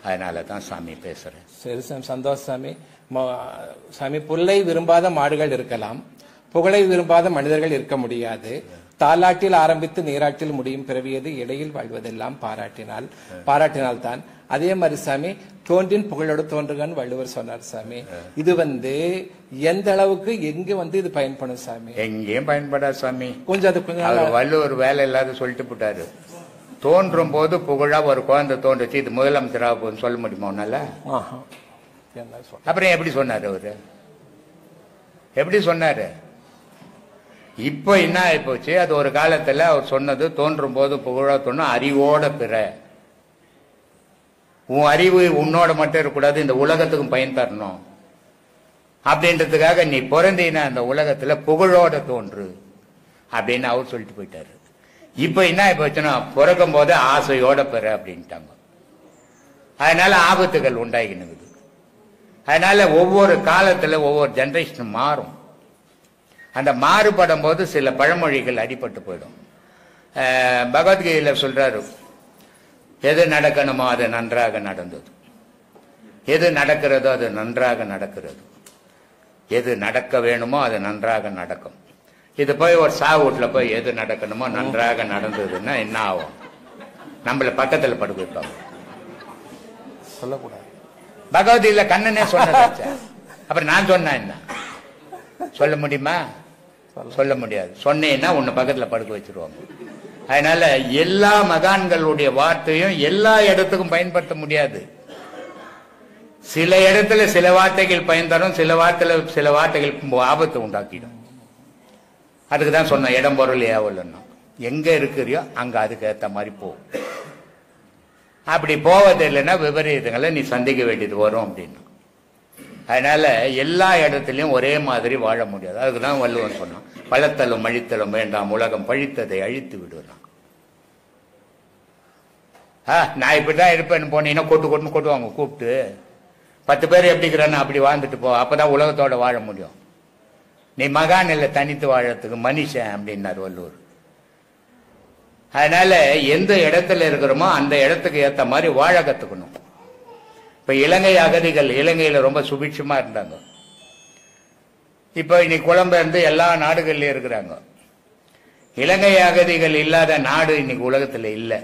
Speaker 1: அதனால தான் சாமி பேசுறேன்.
Speaker 3: சரி சாமி, சந்தோஷ் சாமி. சாமி, புல்லை விரும்பாத மாடுகள் இருக்கலாம், புகழை விரும்பாத மனிதர்கள் இருக்க முடியாது. தாலாட்டில் ஆரம்பித்து நீராட்டில் முடியும் பிறவியது, இடையில் வாழ்வதெல்லாம் பாராட்டினால் தான். அதே மாதிரி சாமி, தோன்றின் புகழோடு தோன்றுகன்னு வள்ளுவர் சொன்னார் சாமி. இது எந்த அளவுக்கு எங்க இது பயன்படும் சாமி?
Speaker 1: எங்கேயும் பயன்படாது சாமி.
Speaker 3: கொஞ்சம்
Speaker 1: வள்ளுவர் வேலை இல்லாத சொல்லிட்டு போட்டாரு. தோன்றும் போது புகழா ஒரு குழந்தை தோன்றுச்சு, இது முதலமைச்சராக போகுதுன்னு சொல்ல முடியுமா உன்னால? அப்புறம் எப்படி சொன்னாரு அவரு? எப்படி சொன்னாரு? இப்ப என்ன ஆகி போச்சு, அது ஒரு காலத்துல அவர் சொன்னது தோன்றும் போது புகழா தோணும் அறிவோட பிற. உன் அறிவு உன்னோட மட்டும் இருக்கக்கூடாது, இந்த உலகத்துக்கும் பயன் தரணும் அப்படின்றதுக்காக நீ பிறந்தீனா அந்த உலகத்துல புகழோட தோன்று அப்படின்னு அவர் சொல்லிட்டு போயிட்டாரு. இப்ப என்ன ஆகி போச்சுன்னா பிறக்கும் போது ஆசையோட பெற அப்படின்ட்டாங்க. அதனால ஆபத்துகள் உண்டாகினுக்குது. அதனால ஒவ்வொரு காலத்துல ஒவ்வொரு ஜெனரேஷன் மாறும். அந்த மாறுபடும் போது சில பழமொழிகள் அடிபட்டு போயிடும். பகவத்கீதையில சொல்றாரு, எது நடக்கணுமோ அது நன்றாக நடந்தது, எது நடக்கிறதோ அது நன்றாக நடக்கிறது, எது நடக்க வேணுமோ அது நன்றாக நடக்கும். இது போய் ஒரு சாவு வீட்டுல போய் எது நடக்கணுமோ நன்றாக நடந்ததுன்னா என்ன ஆகும்? நம்மள பக்கத்துல படுக்க வைப்பாங்க.
Speaker 3: சொல்லக்கூடாது.
Speaker 1: பகவத்கீதையில கண்ணனே சொன்னதாச்ச. அப்புறம் நான் சொன்னா என்ன சொல்ல முடியுமா? சொல்ல முடியாது. சொன்னேன்னா உன்னை பக்கத்துல படுக்க வச்சிருவாங்க. அதனால எல்லா மகான்களுடைய வார்த்தையும் எல்லா இடத்துக்கும் பயன்படுத்த முடியாது. சில இடத்துல சில வார்த்தைகள் பயன் தரும், சில வார்த்தைகள் ஆபத்து உண்டாக்கிடும். அதுக்குதான் சொன்ன இடம் பொருள் ஏவலன்னா எங்க இருக்கிறியோ அங்க அதுக்கு ஏத்த மாதிரி போ. அப்படி போவது இல்லைன்னா விபரீதங்களை நீ சந்திக்க வேண்டியது வரும் அப்படின்னு. அதனால எல்லா இடத்துலயும் ஒரே மாதிரி வாழ முடியாது. அதுக்குதான் வள்ளுவன் சொன்னான், பழத்தலும் அழித்தலும் வேண்டாம், உலகம் பழித்ததை அழித்து விடுறான். நான் இப்படிதான் இருப்பேன்னு போனீங்கன்னா கொட்டுவாங்க. கூப்பிட்டு 10 பேர் எப்படி இருக்கிறான்னு அப்படி வாழ்ந்துட்டு போ, அப்பதான் உலகத்தோட வாழ முடியும். நீ மகான் இல்லை தனித்து வாழறதுக்கு மனுஷன் அப்படின்னாரு வள்ளுவர். அதனால எந்த இடத்துல இருக்கிறோமோ அந்த இடத்துக்கு ஏத்த மாதிரி வாழ கத்துக்கணும். இப்ப இலங்கை அகதிகள் இலங்கையில ரொம்ப சுபிட்சமா இருந்தாங்க. இப்ப இன்னைக்கு குழம்பெயர்ந்து எல்லா நாடுகள்லயும் இருக்கிறாங்க. இலங்கை அகதிகள் இல்லாத நாடு இன்னைக்கு உலகத்துல இல்லை.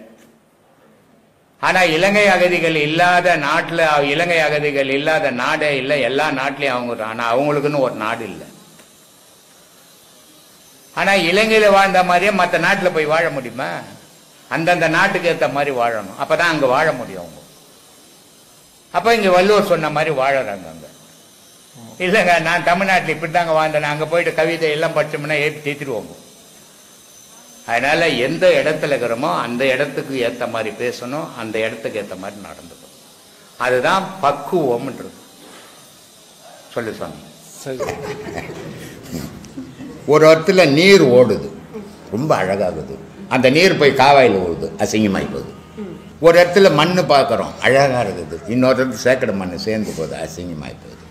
Speaker 1: ஆனா இலங்கை அகதிகள் இல்லாத நாட்டுல இலங்கை அகதிகள் இல்லாத நாடே இல்லை. எல்லா நாட்டிலையும் அவங்க, ஆனா அவங்களுக்குன்னு ஒரு நாடு இல்லை. ஆனா இலங்கையில வாழ்ந்த மாதிரியே மற்ற நாட்டுல போய் வாழ முடியுமா? அந்தந்த நாட்டுக்கு ஏற்ற மாதிரி வாழணும், அப்பதான் அங்க வாழ முடியும் அவங்க. அப்ப இங்க வள்ளுவர் சொன்ன மாதிரி வாழறாங்க அங்க. இல்லைங்க நான் தமிழ்நாட்டில் இப்படித்தாங்க வாழ்ந்தேன், அங்க போயிட்டு கவிதை எல்லாம் படிச்சோம்னா ஏற்றி தீர்த்துருவோங்க. அதனால எந்த இடத்துல இருக்கிறோமோ அந்த இடத்துக்கு ஏற்ற மாதிரி பேசணும், அந்த இடத்துக்கு ஏற்ற மாதிரி நடந்துக்கணும். அதுதான் பக்குவம்ன்றது. சொல்லு சாமி. ஒரு இடத்துல நீர் ஓடுது, ரொம்ப அழகாகுது. அந்த நீர் போய் காவாயில் ஓடுது, அசிங்கமாகி போகுது. ஒரு இடத்துல மண் பார்க்குறோம், அழகாக இருக்குது. இன்னொரு இடத்துல சேக்கடை மண் சேர்ந்து போகுது, அசிங்கமாகி போகுது.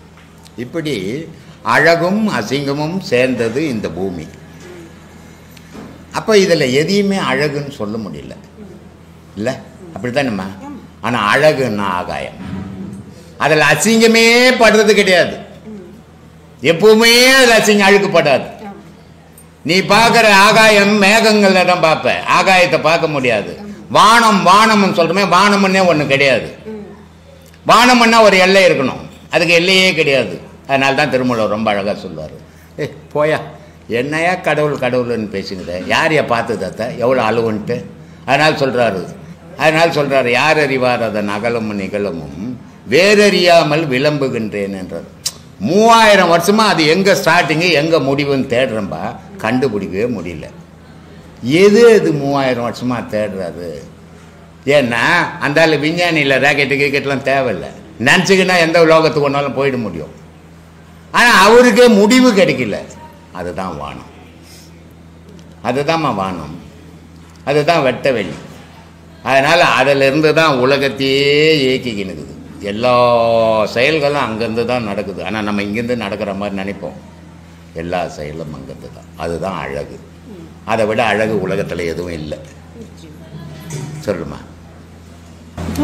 Speaker 1: இப்படி அழகும் அசிங்கமும் சேர்ந்தது இந்த பூமி. அப்போ இதில் எதையுமே அழகுன்னு சொல்ல முடியல, இல்லை அப்படித்தானேம்மா? ஆனால் அழகுன்னா ஆகாயம், அதில் அசிங்கமே படுறது கிடையாது. எப்பவுமே அதில் அசிங்கம் அழுக்கப்படாது. நீ பார்க்குற ஆகாயம் மேகங்கள்ல தான் பார்ப்ப, ஆகாயத்தை பார்க்க முடியாது. வானம் வானம்னு சொல்றோமே, வானம்னே ஒன்று கிடையாது. வானம்னா ஒரு எல்லை இருக்கணும், அதுக்கு எல்லையே கிடையாது. அதனால தான் திருமூலர் ரொம்ப அழகாக சொல்லுவார், போயா என்னையா கடவுள் கடவுள்னு பேசுங்கிற, யாரையா பார்த்தது அத்தை எவ்வளோ அழுவுன்ட்டு. அதனால் சொல்கிறாரு யார் அறிவார் அதன் அகலமும் நிகழமும் வேறறியாமல் விளம்புகின்றேன் என்றார். 3000 வருஷமா அது எங்க ஸ்டார்டிங்கு எங்க முடிவுன்னு தேடுறம்பா, கண்டுபிடிக்கவே முடியல. எது 3000 வருஷமா தேடுறாரு? ஏன்னா அந்த விஞ்ஞானியில் ராக்கெட்டு கிரிக்கெட்லாம் தேவையில்லை, நினச்சிக்கினா எந்த லோகத்துக்கு ஒன்றாலும் போயிட முடியும். ஆனால் அவருக்கே முடிவு கிடைக்கல. அதுதான் வானம், அதுதான்மா வானம், அதுதான் வெட்ட வெளி. அதனால் அதிலிருந்து தான் உலகத்தையே இயக்கிக்கினுக்குது. எல்லா செயல்களும் அங்கேருந்து தான் நடக்குது. ஆனால் நம்ம இங்கேருந்து நடக்கிற மாதிரி நினைப்போம், எல்லா செயலும் அங்கேருந்து தான். அதுதான் அழகு. அதை விட அழகு உலகத்தில் எதுவும் இல்லை. சொல்லுமா.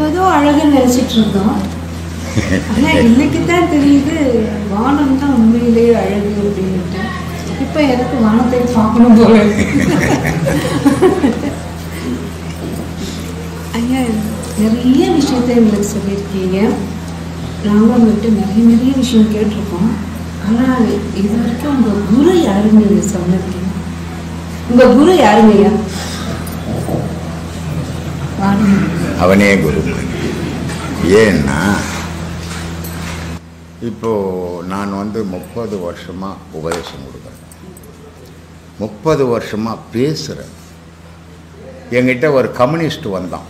Speaker 4: ஏதோ அழகுன்னு நினைச்சிட்டு இருந்தோம். ஆனா இன்னைக்கு தான் தெரியுது வானம் தான் உண்மையிலேயே அழகு அப்படின்ட்டு. இப்ப எனக்கு வானத்தை பார்க்கணும் போல இருக்கு. ஐயா நிறைய விஷயத்த எங்களுக்கு சொல்லியிருக்கீங்க. நாங்கள் உங்கள்கிட்ட நிறைய விஷயம் கேட்டிருக்கோம். ஆனால் இது வரைக்கும் உங்கள் குரு யாருன்னு நீங்கள் சொன்னீங்க. உங்கள் குரு யாருங்கய்யா?
Speaker 5: அவனே குரு. ஏன்னா இப்போ நான் 30 வருஷமா உபதேசம் கொடுக்குறேன், 30 வருஷமா பேசுகிறேன். என்கிட்ட ஒரு கம்யூனிஸ்ட் வந்தான்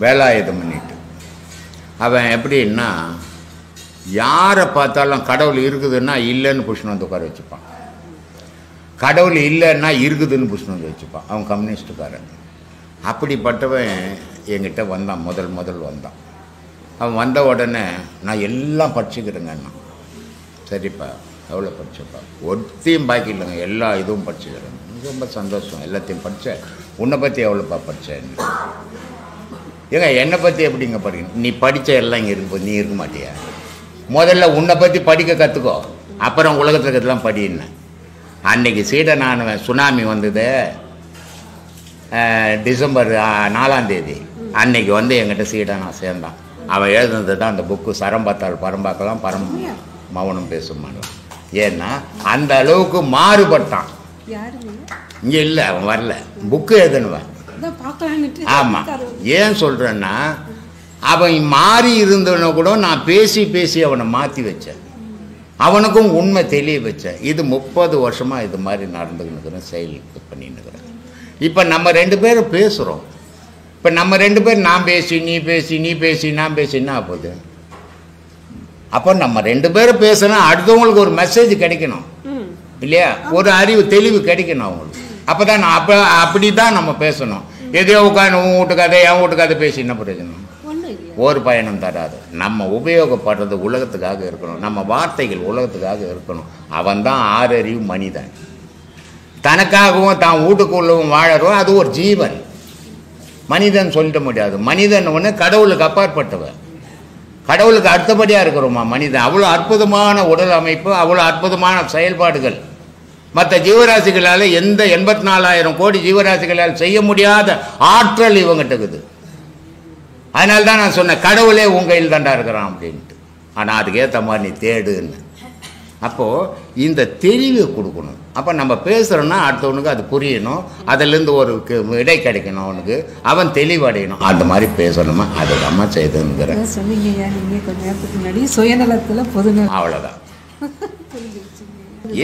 Speaker 5: வேலாயுதம் பண்ணிட்டு. அவன் எப்படின்னா யாரை பார்த்தாலும் கடவுள் இருக்குதுன்னா இல்லைன்னு புஷ்ணு வந்து உட்கார வச்சுப்பான், கடவுள் இல்லைன்னா இருக்குதுன்னு புஷ்ணு வந்து வச்சுப்பான். அவன் கம்யூனிஸ்டுக்காரன். அப்படிப்பட்டவன் என்கிட்ட வந்தான், முதல் வந்தான். அவன் வந்த உடனே நான் எல்லாம் படிச்சுக்கிறேங்கண்ணா. சரிப்பா எவ்வளோ படிச்சப்பா? ஒத்தையும் பாக்கி இல்லைங்க, எல்லா இதுவும் படிச்சுக்கிறேன். ரொம்ப சந்தோஷம், எல்லாத்தையும் படித்தேன். உன்னை பற்றி எவ்வளோப்பா படித்தேன்? ஏங்க என்னை பற்றி எப்படிங்க படிக்கணும்? நீ படித்த எல்லாம் இங்கே இருக்கு, நீ இருக்க மாட்டியா? முதல்ல உன்னை பற்றி படிக்க கற்றுக்கோ, அப்புறம் உலகத்தில் இருக்கிறதுலாம் படின்னு. அன்னைக்கு சீடனானவன் சுனாமி வந்தது டிசம்பர் 4ஆம் தேதி. அன்னைக்கு என்கிட்ட சீடனா சேர்ந்தான். அவன் எழுதுனது தான் அந்த புக்கு சரம்பாத்தால் பரம்பாக்கலாம் பரம் மௌனம் பேசுமானவன். ஏன்னா அந்த அளவுக்கு மாறுபட்டான். இங்கே இல்லை, அவன் வரல, புக்கு எழுதுனுவன். ஆமாம். ஏன் சொல்கிறேன்னா அவன் மாறி இருந்தவன கூட நான் பேசி அவனை மாற்றி வச்சேன், அவனுக்கும் உண்மை தெளிய வச்சேன். இது 30 வருஷமாக இது மாதிரி நடந்துக்கின்னு செயல் பண்ணின்னுக்கிறேன். இப்போ நம்ம 2 பேரும் பேசுகிறோம். இப்போ நம்ம 2 பேர் நான் பேசி நீ பேசி நான் பேசின்னா போகுது. அப்போ நம்ம 2 பேரும் பேசுனா அடுத்தவங்களுக்கு ஒரு மெசேஜ் கிடைக்கணும் இல்லையா? ஒரு அறிவு தெளிவு கிடைக்கணும் அவங்களுக்கு. அப்போ தான் அப்படி தான் நம்ம பேசணும். எதையோ உட்காந்து உன் வீட்டுக்காதை என் வீட்டுக்காதை பேசி என்ன பிரயோஜனம்? ஒரு பயணம் தராது. நம்ம உபயோகப்படுறது உலகத்துக்காக இருக்கணும், நம்ம வார்த்தைகள் உலகத்துக்காக இருக்கணும். அவன் தான் ஆறறிவு மனிதன். தனக்காகவும் தான் வீட்டுக்குள்ளவும் வாழறோம், அது ஒரு ஜீவன். மனிதன் சொல்லிட முடியாது. மனிதன் கடவுளுக்கு அப்பாற்பட்டவன், கடவுளுக்கு அடுத்தபடியாக இருக்கிறோமா மனிதன். அவ்வளோ அற்புதமான உடல் அமைப்பு, அவ்வளோ அற்புதமான செயல்பாடுகள். மற்ற ஜீவராசிகளால் எந்த 84,000 கோடி ஜீவராசிகளால் செய்ய முடியாத ஆற்றல் இவங்கிட்ட இருக்குது. அதனால தான் நான் சொன்னேன் கடவுளே உங்கள் கையில் தாண்டா இருக்கிறான் அப்படின்ட்டு. ஆனால் அதுக்கேற்ற மாதிரி நீ தேடுன்னு. அப்போது இந்த தெளிவை கொடுக்கணும். அப்போ நம்ம பேசுகிறோன்னா அடுத்தவனுக்கு அது புரியணும், அதிலேருந்து ஒரு இடை கிடைக்கணும் அவனுக்கு, அவன் தெளிவடையணும். அந்த மாதிரி பேசணுமா, அதை அம்மா செய்துங்கிறேன். அவ்வளோதான்.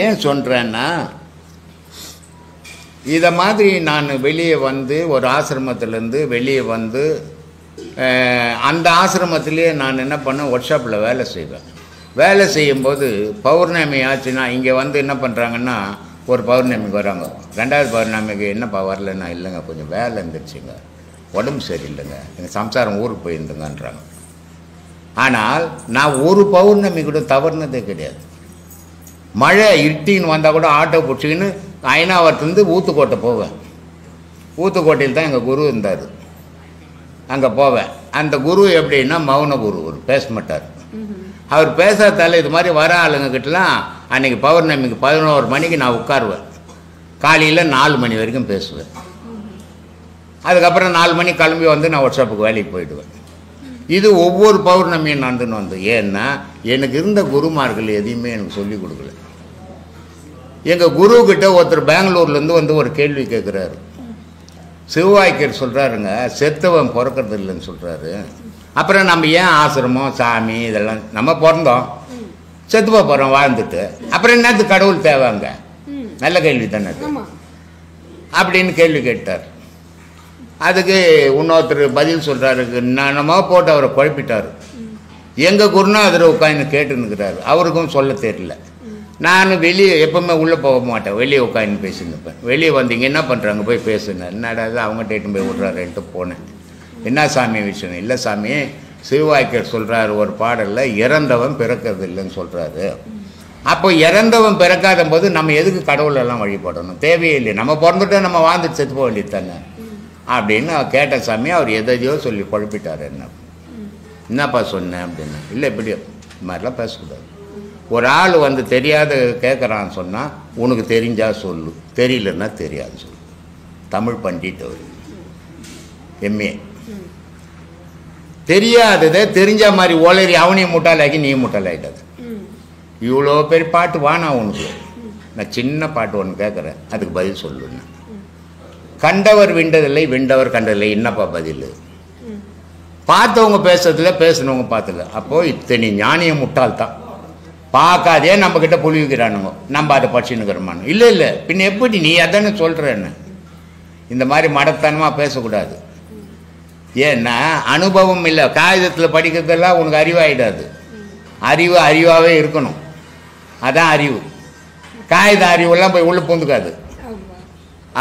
Speaker 5: ஏன் சொல்கிறேன்னா இதை மாதிரி நான் வெளியே ஒரு ஆசிரமத்திலேருந்து வெளியே அந்த ஆசிரமத்திலேயே நான் என்ன பண்ணேன், ஒர்க் ஷாப்பில் வேலை செய்வேன். வேலை செய்யும்போது பௌர்ணமி ஆச்சுன்னா இங்கே என்ன பண்ணுறாங்கன்னா, ஒரு பௌர்ணமிக்கு வராங்க, 2வது பௌர்ணமிக்கு என்னப்பா வரலன்னா, இல்லைங்க கொஞ்சம் வேலை இருந்துச்சுங்க, உடம்பு சரியில்லைங்க, எங்கள் சம்சாரம் ஊருக்கு போயிருந்துங்கன்றாங்க. ஆனால் நான் ஒரு பௌர்ணமி கூட தவறுனதே கிடையாது. மழை இருட்டின்னு வந்தால் கூட ஆட்டோ பிடிச்சிக்கின்னு ஐநாவரத்துலேருந்து ஊத்துக்கோட்டை போவேன். ஊத்துக்கோட்டையில் தான் எங்கள் குரு இருந்தார், அங்கே போவேன். அந்த குரு எப்படின்னா மௌன குரு, ஒரு பேச மாட்டார். அவர் பேசாதால இது மாதிரி வர ஆளுங்கக்கிட்டலாம் அன்றைக்கி பௌர்ணமிக்கு 11 மணிக்கு நான் உட்காருவேன். காலையில் 4 மணி வரைக்கும் பேசுவேன். அதுக்கப்புறம் 4 மணி கிளம்பி நான் ஒர்க் ஷாப்புக்கு வேலைக்கு போயிடுவேன். இது ஒவ்வொரு பௌர்ணமியும் நடந்துன்னு ஏன்னா எனக்கு இருந்த குருமார்கள் எதையுமே எனக்கு சொல்லிக் கொடுக்கல. எங்கள் குருக்கிட்ட ஒருத்தர் பெங்களூர்லேருந்து ஒரு கேள்வி கேட்குறாரு. சிவவாய்க்கர் சொல்கிறாருங்க, செத்தவன் பிறக்கிறது இல்லைன்னு சொல்கிறாரு. அப்புறம் நம்ம ஏன் ஆசிரமம் சாமி இதெல்லாம், நம்ம பிறந்தோம் செத்துப்பா போகிறோம் வாழ்ந்துட்டு, அப்புறம் என்னது கடவுள் தேவைங்க? நல்ல கேள்வி தானே அப்படின்னு கேள்வி கேட்டார். அதுக்கு இன்னொருத்தர் பதில் சொல்கிறாரு, நம்ம போட்டு அவரை குழப்பிட்டார். எங்கள் குருநாதர் உட்காந்து கேட்டுன்னுக்கிறாரு, அவருக்கும் சொல்ல தெரியல. நான் வெளியே எப்பவுமே உள்ளே போக மாட்டேன், வெளியே உட்காந்து பேசியிருப்பேன். வெளியே வந்தீங்க என்ன பண்ணுறாங்க போய் பேசுனேன். என்னடா அவங்ககிட்ட இட்டு போய் விட்றாருன்ட்டு போனேன். என்ன சாமி விஷயம்? இல்லை சாமி, சிவவாய்க்கர் சொல்கிறாரு ஒரு பாடலில், இறந்தவன் பிறக்கிறது இல்லைன்னு சொல்கிறாரு. அப்போ இறந்தவன் பிறக்காத போது நம்ம எதுக்கு கடவுளெல்லாம் வழிபடணும்? தேவையே இல்லை. நம்ம பிறந்துட்டா நம்ம வாழ்ந்துட்டு செத்து போக வேண்டியது தானே. அப்படின்னு கேட்ட சாமி அவர் எதையோ சொல்லி குழப்பிட்டார். என்னப்பா சொன்னேன் அப்படின்னு. இல்லை இப்படி இந்த மாதிரிலாம் பேசக்கூடாது. ஒரு ஆள் வந்து தெரியாத கேட்குறான்னு சொன்னால் உனக்கு தெரிஞ்சா சொல்லு, தெரியலன்னா தெரியாது சொல்லு. தமிழ் பண்டிட் அவர் எம்ஏ. தெரியாததை தெரிஞ்ச மாதிரி ஒளரி அவனையும் முட்டாளாக்கி நீ முட்டாளாயிட்டது. இவ்வளோ பெரிய பாட்டு வானா உனக்கு, நான் சின்ன பாட்டு ஒன்று கேட்குறேன், அதுக்கு பதில் சொல்லுன்னு. கண்டவர் விண்டதில்லை, விண்டவர் கண்டதில்லை, என்னப்பா பதில்? பார்த்தவங்க பேசுறதுல, பேசுனவங்க பார்த்ததில்ல. அப்போ இத்தனை ஞானிய முட்டாள் தான். பார்க்காதே நம்ம கிட்ட புலி வைக்கிறானுங்க, நம்ம அதை படிச்சுன்னுக்கிறோமானு. இல்லை இல்லை, பின்ன எப்படி நீ அதானே சொல்கிறேன்னு. இந்த மாதிரி மடத்தனமாக பேசக்கூடாது. ஏன்னா அனுபவம் இல்லை. காகிதத்தில் படிக்கிறதெல்லாம் உனக்கு அறிவாயிடாது. அறிவு அறிவாகவே இருக்கணும், அதான் அறிவு. காகித அறிவெல்லாம் போய் உள்ள பூந்துக்காது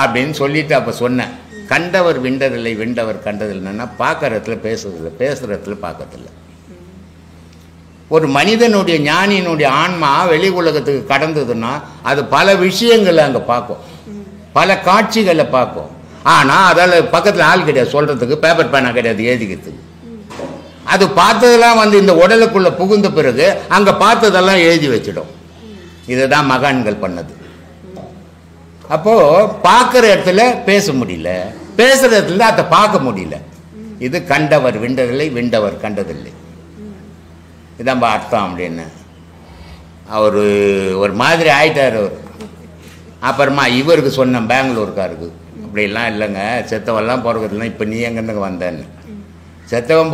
Speaker 5: அப்படின்னு சொல்லிட்டு அப்போ சொன்னேன். கண்டவர் விண்டதில்லை, விண்டவர் கண்டதில்லைன்னா பார்க்கறதுல பேசுறதில்லை, பேசுறதுல பார்க்கறதில்லை. ஒரு மனிதனுடைய ஞானியினுடைய ஆன்மா வெளி உலகத்துக்கு கடந்ததுன்னா அது பல விஷயங்களை அங்கே பார்க்கும், பல காட்சிகளை பார்க்கும். ஆனால் அதால் பக்கத்தில் ஆள் கிடையாது சொல்கிறதுக்கு, பேப்பர் பேனா கிடையாது எழுதிக்கிறதுக்கு. அது பார்த்ததெல்லாம் வந்து இந்த உடலுக்குள்ளே புகுந்த பிறகு அங்கே பார்த்ததெல்லாம் எழுதி வச்சிடும். இதுதான் மகான்கள் பண்ணது. அப்போது பார்க்குற இடத்துல பேச முடியல, பேசுகிற இடத்துல அதை பார்க்க முடியல. இது கண்டவர் விண்டதில்லை, விண்டவர் கண்டதில்லை, இதான் அர்த்தம் அப்படின்னு. அவர் ஒரு மாதிரி ஆயிட்டார் அவர். அப்புறமா இவருக்கு சொன்னேன், பெங்களூருக்காருக்கு, அப்படிலாம் இல்லைங்க, செத்தவெல்லாம் பிறக்கிறதுலாம் இப்போ நீ எங்கேருந்து வந்தேன்னு. செத்தவன்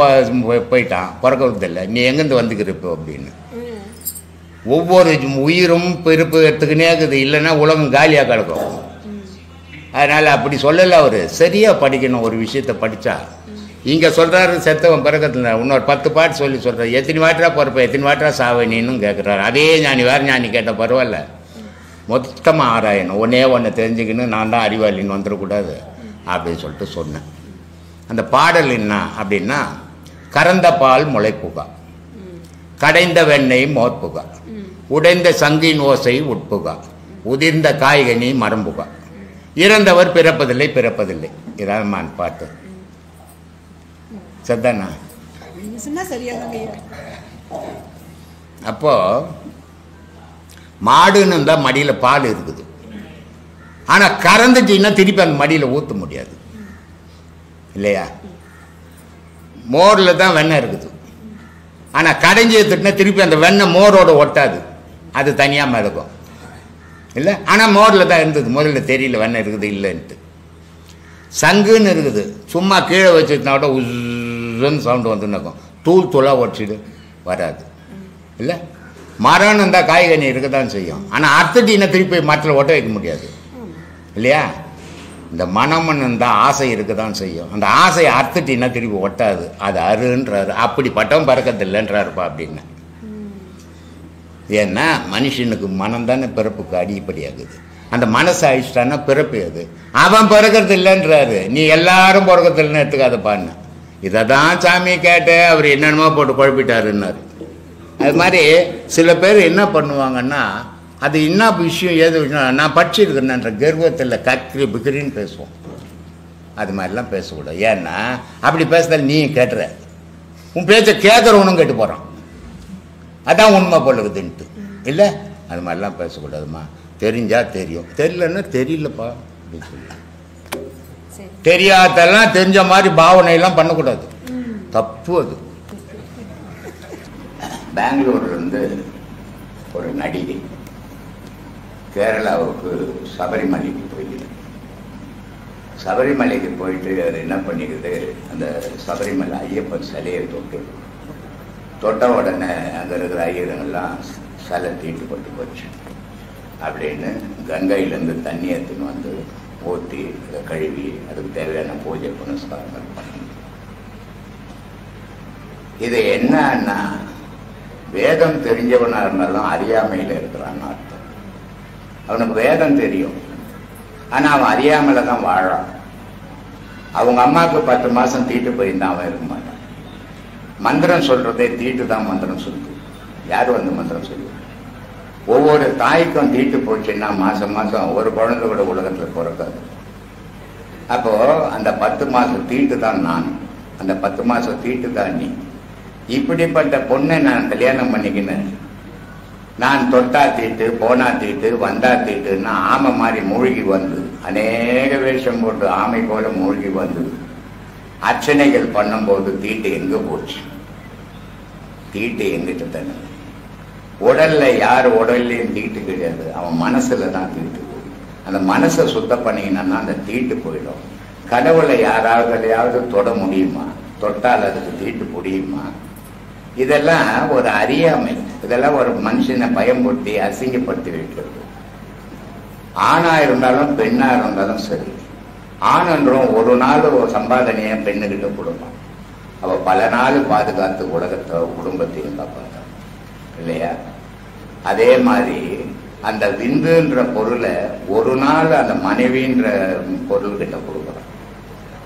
Speaker 5: போயிட்டான், பிறக்கிறதில்லை, நீ எங்கேருந்து வந்துக்கிற இப்போ அப்படின்னு. ஒவ்வொரு உயிரும் பிறப்பு எடுத்துக்கினே இருக்குது, இல்லைன்னா உலகம் காலியாக கிடக்கும். அதனால் அப்படி சொல்லலை அவர். சரியாக படிக்கணும், ஒரு விஷயத்தை படித்தா. இங்கே சொல்கிறாரு செத்தவன் பிறக்கத்தில், இன்னொரு 10 பாட்டு சொல்லி சொல்கிறார். எத்தனை வாட்டரா பிறப்ப, எத்தனை வாட்டரா சாவை நீன்னு கேட்குறாரு. அதே ஞானி வேறு ஞானி கேட்டால் பரவாயில்ல, மொத்தமாக ஆராயணும், ஒன்றே ஒன்று தெரிஞ்சுக்கின்னு நான் தான் அறிவாளின்னு வந்துடக்கூடாது அப்படின்னு சொல்லிட்டு சொன்னேன். அந்த பாடல் என்ன அப்படின்னா, கறந்த பால் முளைப்புகா, கடைந்த வெண்ணெய் மோற்புகா, உடைந்த சங்கின் ஓசை உட்புகா, உதிர்ந்த காய்கனி மரம்புகா, இறந்தவர் பிறப்பதில்லை பிறப்பதில்லை. இதான் பாட்டு. சரிதானா? அப்போ மாடுன்னு இருந்தால் மடியில் பால் இருக்குது, ஆனால் கறந்துட்டீங்கன்னா திருப்பி அந்த மடியில் ஊற்ற முடியாது இல்லையா? மோரில் தான் வெண்ணெய் இருக்குது, ஆனால் கடைஞ்சி எடுத்துட்டுனா திருப்பி அந்த வெண்ணெய் மோரோட ஒட்டாது, அது தனியாக மிதக்கும் இல்லை. ஆனால் மோரில் தான் இருந்தது, முதல்ல தெரியல வெண்ணெய் இருக்குது இல்லைன்ட்டு. சங்குன்னு இருக்குது, சும்மா கீழே வச்சுட்டுனா கூட உன்னு சவுண்டு வந்துருக்கும், தூள் தூளாக ஒட்டிடு வராது இல்லை. மரம்னு இருந்தால் காய்கனி இருக்க தான் செய்யும், ஆனால் அறுத்துட்டின்னா திருப்பி மரத்தில் ஒட்ட வைக்க முடியாது இல்லையா? இந்த மனம்னு இருந்தால் ஆசை இருக்க தான் செய்யும், அந்த ஆசையை அறுத்துட்டின்னா திருப்பி ஒட்டாது, அது அருன்றாரு. அப்படிப்பட்டவன் பறக்கத்தில்லைன்றாருப்பா அப்படின்னு. ஏன்னா மனுஷனுக்கு மனம் தானே பிறப்புக்கு அடிப்படையாகுது. அந்த மனசை அழிச்சிட்டான்னா பிறப்பு அது. அவன் பிறக்கிறது இல்லைன்றாரு, நீ எல்லாரும் பிறக்கிறது இல்லைன்னு எடுத்துக்காதப்பான்னு. இதை தான் சாமி கேட்டு அவர் என்னென்னமோ போட்டு குழப்பிட்டாருன்னாரு. அது மாதிரி சில பேர் என்ன பண்ணுவாங்கன்னா, அது என்ன விஷயம் ஏது விஷயம் நான் படிச்சிருக்கேன்ன்ற கர்வத்தில் கக்ரி பிக்ரின்னு பேசுவோம். அது மாதிரிலாம் பேசக்கூடாது. ஏன்னா அப்படி பேசுறதால நீ கேட்டுற, உன் பேச்சை கேட்குறவனும் கேட்டு போகிறான், அதான் உண்மை போலுக்குதுன்ட்டு இல்லை. அது மாதிரிலாம் பேசக்கூடாதுமா. தெரிஞ்சா தெரியும், தெரியலன்னா தெரியலப்பா அப்படின்னு சொல்லி. தெரியாதெல்லாம் தெரிஞ்ச மாதிரி பாவனையெல்லாம் பண்ணக்கூடாது, தப்பு அது. பெங்களூர்லேருந்து ஒரு நடிகை கேரளாவுக்கு சபரிமலைக்கு போயிடுது. சபரிமலைக்கு போயிட்டு அது என்ன பண்ணிக்குது, அந்த சபரிமலை ஐயப்பன் சிலையை தொட்ட உடனே அங்கே இருக்கிற ஐயருங்கெல்லாம் சிலை தீட்டுப்பட்டு போச்சு அப்படின்னு கங்கையிலேருந்து தண்ணி எடுத்துன்னு வந்து ஊற்றி அதை கழுவி அதுக்கு தேவையான பூஜை புனஸ்காரங்கள் பண்ணி. இது என்னன்னா, வேதம் தெரிஞ்சவனா இருந்தாலும் அறியாமையில் இருக்கிறான்னு அர்த்தம். அவனுக்கு வேதம் தெரியும், ஆனால் அவன் அறியாமையில தான் வாழான். அவங்க அம்மாவுக்கு 10 மாசம் தீட்டு போயிருந்தான், அவன் இருக்க மாட்டான். மந்திரம் சொல்றதே தீட்டு தான் மந்திரம் சொல்லுது. யார் வந்து மந்திரம் சொல்லுது? ஒவ்வொரு தாய்க்கும் தீட்டு போச்சுன்னா மாசம் மாசம் ஒரு குழந்தை கூட உலகத்தில் பிறக்காது. அப்போ அந்த 10 மாசம் தீட்டு தான் நான், அந்த 10 மாசம் தீட்டு தான் நீ. இப்படிப்பட்ட பொண்ணை நான் கல்யாணம் பண்ணிக்கினேன். நான் தொட்டா தீட்டு, போனா தீட்டு, வந்தா தீட்டுன்னா ஆமை மாதிரி மூழ்கி வந்து, அநேக வேஷம் போட்டு ஆமை போல மூழ்கி வந்து அர்ச்சனைகள் பண்ணும்போது தீட்டு எங்க போச்சு? தீட்டு எங்கிட்ட தானே. உடல்ல யார் உடல்லையும் தீட்டு கிடையாது, அவன் மனசுல தான் தீட்டு. அந்த மனசை சுத்தம் பண்ணிக்கினா அந்த தீட்டு போயிடும். கடவுளை யாராவது தொட முடியுமா? தொட்டால் அதுக்கு தீட்டு முடியுமா? இதெல்லாம் ஒரு அறியாமை, இதெல்லாம் ஒரு மனுஷனை பயன்படுத்தி அசிங்கப்படுத்தி வைக்கிறது. ஆணா இருந்தாலும் பெண்ணா இருந்தாலும் சரி. ஆணன்றும் ஒரு நாள் சம்பாதனைய பெண்ணுகிட்ட கொடுப்பான், அவ பல நாள் பாதுகாத்து உலகத்தை குடும்பத்தையும் காப்பாற்ற இல்லையா? அதே மாதிரி அந்த விந்துன்ற பொருளை ஒரு நாள் அந்த மனைவின்ற பொருள்கிட்ட கொடுக்குறான்.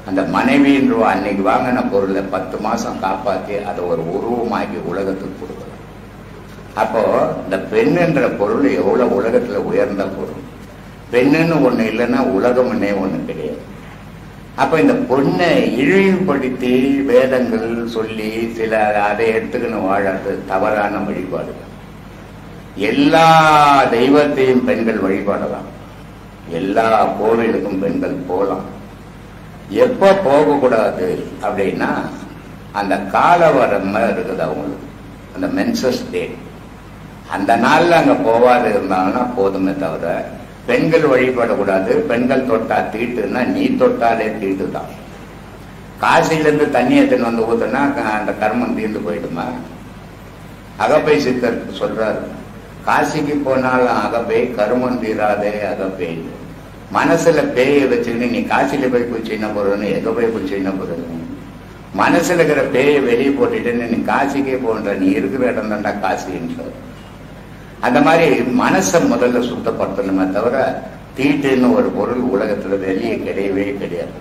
Speaker 5: அந்த மனைவின்ற அன்னைக்கு வாங்கின பொருளை 10 மாசம் காப்பாற்றி அதை ஒரு உருவமாக்கி உலகத்துக்கு கொடுக்குறான். அப்போ இந்த பெண்ணுன்ற பொருள் எவ்வளவு உலகத்துல உயர்ந்த பொருள். பெண்ணுன்னு ஒண்ணு இல்லைன்னா உலகம்னே ஒண்ணு கிடையாது. அப்ப இந்த பொண்ணை இழிவுபடுத்தி வேதங்கள் சொல்லி சில அதை எடுத்துக்கணும் வாழறது தவறான வழிபாடுகள். எல்லா தெய்வத்தையும் பெண்கள் வழிபாடலாம், எல்லா கோவிலுக்கும் பெண்கள் போகலாம். எப்ப போகக்கூடாது அப்படின்னா அந்த காலவரம் இருக்குது அவங்களுக்கு, அந்த மென்சஸ் டேட், அந்த நாள்ல அங்க போவாது இருந்தாங்கன்னா போதுமே தவிர பெண்கள் வழிபடக்கூடாது. பெண்கள் தொட்டா தீட்டுன்னா நீ தொட்டாலே தீட்டு தான். காசிலிருந்து தண்ணி எடுத்துன்னு வந்து ஊத்துனா அந்த கர்மம் தீர்ந்து போயிடுமா? அகப்பை சித்தர் சொல்றாரு, காசிக்கு போனாலும் அகப்பை, கருமம் தீராதே அகப்பை. மனசுல பேயை வச்சுக்கிட்டு நீ காசில போய் குச்சின்ன போறன்னு எங்க போய் குச்சின்ன போறது? மனசுல இருக்கிற பேயை வெளியே போட்டுட்டு நீ காசிக்கே போன்ற, நீ இருக்கிற இடம் தான்டா காசின்னு. அந்த மாதிரி மனசை முதல்ல சுத்தப்படுத்தணுமே தவிர தீட்டுன்னு ஒரு பொருள் உலகத்துல வெளியே கிடையவே கிடையாது.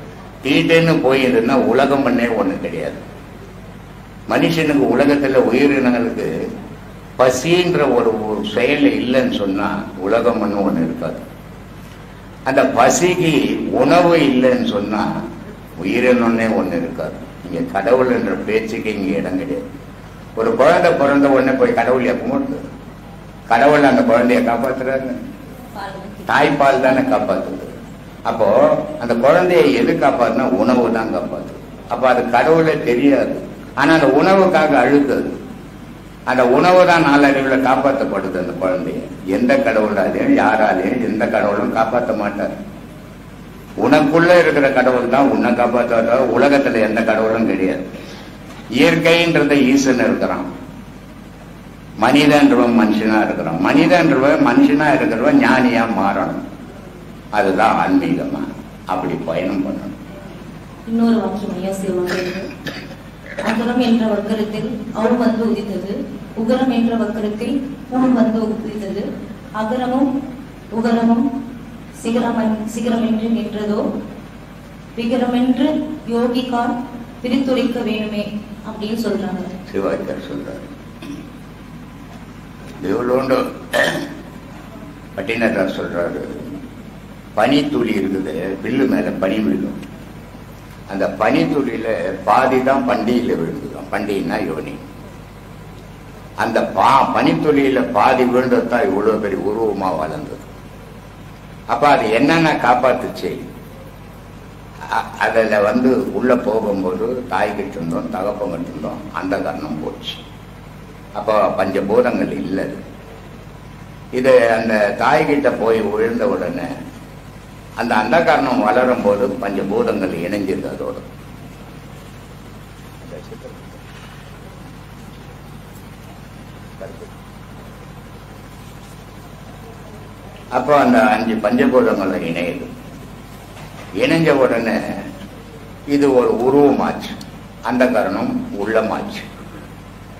Speaker 5: தீட்டுன்னு போயிருந்தா உலகம் பண்ணே ஒண்ணு கிடையாது. மனுஷனுக்கு உலகத்துல உயிரினங்களுக்கு பசின்ற ஒரு செயல் இல்லைன்னு சொன்னா உலகம் ஒண்ணு இருக்காது. அந்த பசிக்கு உணவு இல்லைன்னு சொன்னா உயிரினே ஒண்ணு இருக்காது. இங்க கடவுள் என்ற பேச்சுக்கு இங்க இடம் கிடையாது. ஒரு குழந்தை பிறந்த உடனே போய் கடவுள் கும்பிட்டு கடவுள் அந்த குழந்தைய காப்பாத்துறாரு, தாய்ப்பால் தானே காப்பாத்துது. அப்போ அந்த குழந்தைய எது காப்பாத்துனா உணவு தான் காப்பாத்து. அப்ப அது கடவுளே தெரியாது, ஆனா அந்த உணவுக்காக அழுத்தது. அந்த உணவு தான் நாளடைவில் காப்பாற்றப்படுது அந்த குழந்தைய. எந்த கடவுளாலையும் யாராலையும் எந்த கடவுளும் காப்பாற்ற மாட்டார். உனக்குள்ள இருக்கிற கடவுள் தான் உன்னை காப்பாற்ற, உலகத்துல எந்த கடவுளும் கிடையாது. இயற்கைன்றத ஈசன் இருக்கிறான், மனிதன்றவன் மனுஷனா இருக்கிறான். மனிதன்றவன் மனுஷனா இருக்கிறவன் ஞானியா மாறணும். அதுதான் ஆன்மீகமா, அப்படி பயணம் பண்ணணும்.
Speaker 6: இன்னொரு வாக்கியம் ஐயா சிவம், அகரம் என்ற வக்கரத்தில் அவு வந்து உதித்தது, உகரம் என்ற வக்கரத்தில் பூன் வந்து உதித்தது, அகரமும் உகரமும் சிகரமென்று நின்றதோ விகரமென்று யோகிகார் பிரித்துரைக்க வேணுமே அப்படின்னு சொல்றாங்க.
Speaker 5: சிவாச்சார் சொல்றாரு. எவ்வளோண்டு பட்டினத்தார் சொல்றாரு, பனித்துளி இருக்குது, வில்லு மேல பனி விழும். அந்த பனித்துளியில பாதி தான் பண்டிகையில விழுந்துதான். பண்டிகைன்னா யோனி. அந்த பனித்துளியில பாதி விழுந்ததுதான் இவ்வளவு பெரிய உருவமா வளர்ந்தது. அப்ப அது என்னென்ன காப்பாத்துச்சு? அதுல உள்ள போகும்போது தாய்கிட்ட இருந்தோம், தகப்பங்கிட்ட இருந்தோம், அந்த காரணம் போச்சு. அப்போ பஞ்சபூதங்கள் இல்லை. இது அந்த தாய்கிட்ட போய் விழுந்த உடனே அந்த காரணம் வளரும் போது பஞ்சபூதங்கள் இணைஞ்சிருது அதோட. அப்போ அந்த 5 பஞ்சபூதங்களை இணையுது. இணைஞ்ச உடனே இது ஒரு உருவமாச்சு, அந்த காரணம் உள்ளமாச்சு.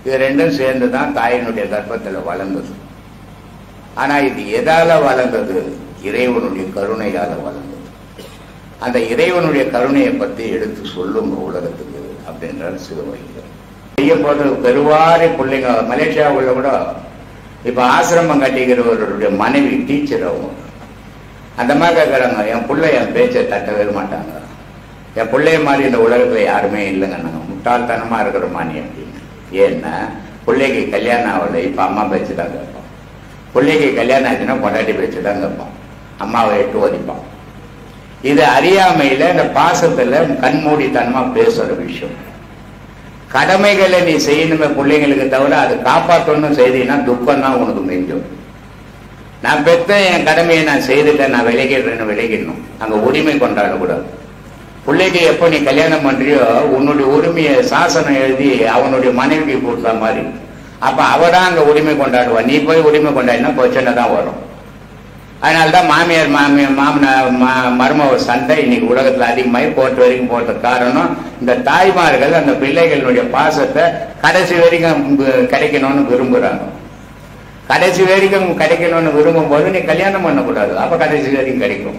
Speaker 5: இது ரெண்டும் சேர்ந்துதான் தாயினுடைய கர்ப்பத்தில் வளர்ந்தது. ஆனா இது எதால வளர்ந்தது? இறைவனுடைய கருணையால வளர்ந்தது. அந்த இறைவனுடைய கருணையை பத்தி எடுத்து சொல்லுங்க உலகத்துக்கு அப்படின்றார் சிவவைத்தியர். செய்யும் போது பெருவாரி பிள்ளைங்க மலேசியாவுல கூட இப்ப ஆசிரமம் கட்டிக்கிறவருடைய மனைவி டீச்சர். அவங்க அந்த மாதிரி கேட்குறாங்க, என் பிள்ளை என் பேச்சை தட்டவே மாட்டாங்க, என் பிள்ளைய மாதிரி இந்த உலகத்தில் யாருமே இல்லைங்க, நாங்கள் முட்டாள்தனமாக இருக்கிறோமா நீ அப்படின்னு. ஏன்னா பிள்ளைக்கு கல்யாணம் ஆகலை, இப்போ அம்மா பேச்சு தான் கேட்போம். பிள்ளைக்கு கல்யாணம் ஆச்சுன்னா பொண்டாட்டி பேச்சு தான் கேட்போம், அம்மாவை எட்டு ஒதிப்பான். இது அறியாமையில் இந்த பாசத்தில் கண்மூடித்தனமாக பேசுகிற விஷயம். கடமைகளை நீ செய்யணுமே பிள்ளைங்களுக்கு தவிர அது காப்பாற்றணும் செய்தீங்கன்னா துக்கம் தான் உனக்கு மிஞ்சும். நான் பெற்ற என் கடமையை நான் செய்துட்டேன், நான் விலகிடுறேன்னு விலகிடணும். அங்கே உரிமை கொண்டாடக்கூடாது. பிள்ளைக்கு எப்போ நீ கல்யாணம் பண்றியோ உன்னுடைய உரிமையை சாசனம் எழுதி அவனுடைய மனைவிக்கு கொடுத்த மாதிரி, அப்ப அவதான் அங்க உரிமை கொண்டாடுவா. நீ போய் உரிமை கொண்டாடினா பிரச்சனை தான் வரும். அதனால்தான் மாமியார் மாமனார் மருமக சண்டை இன்னைக்கு உலகத்துல அதிகமாகி கோர்ட் வரைக்கும் போட்ட காரணம், இந்த தாய்மார்கள் அந்த பிள்ளைகளுடைய பாசத்தை கடைசி வரைக்கும் கிடைக்கணும்னு விரும்புறாங்க. கடைசி வரைக்கும் கிடைக்கணும்னு விரும்பும் போது நீ கல்யாணம் பண்ணக்கூடாது, அப்ப கடைசி வரைக்கும் கிடைக்கும்.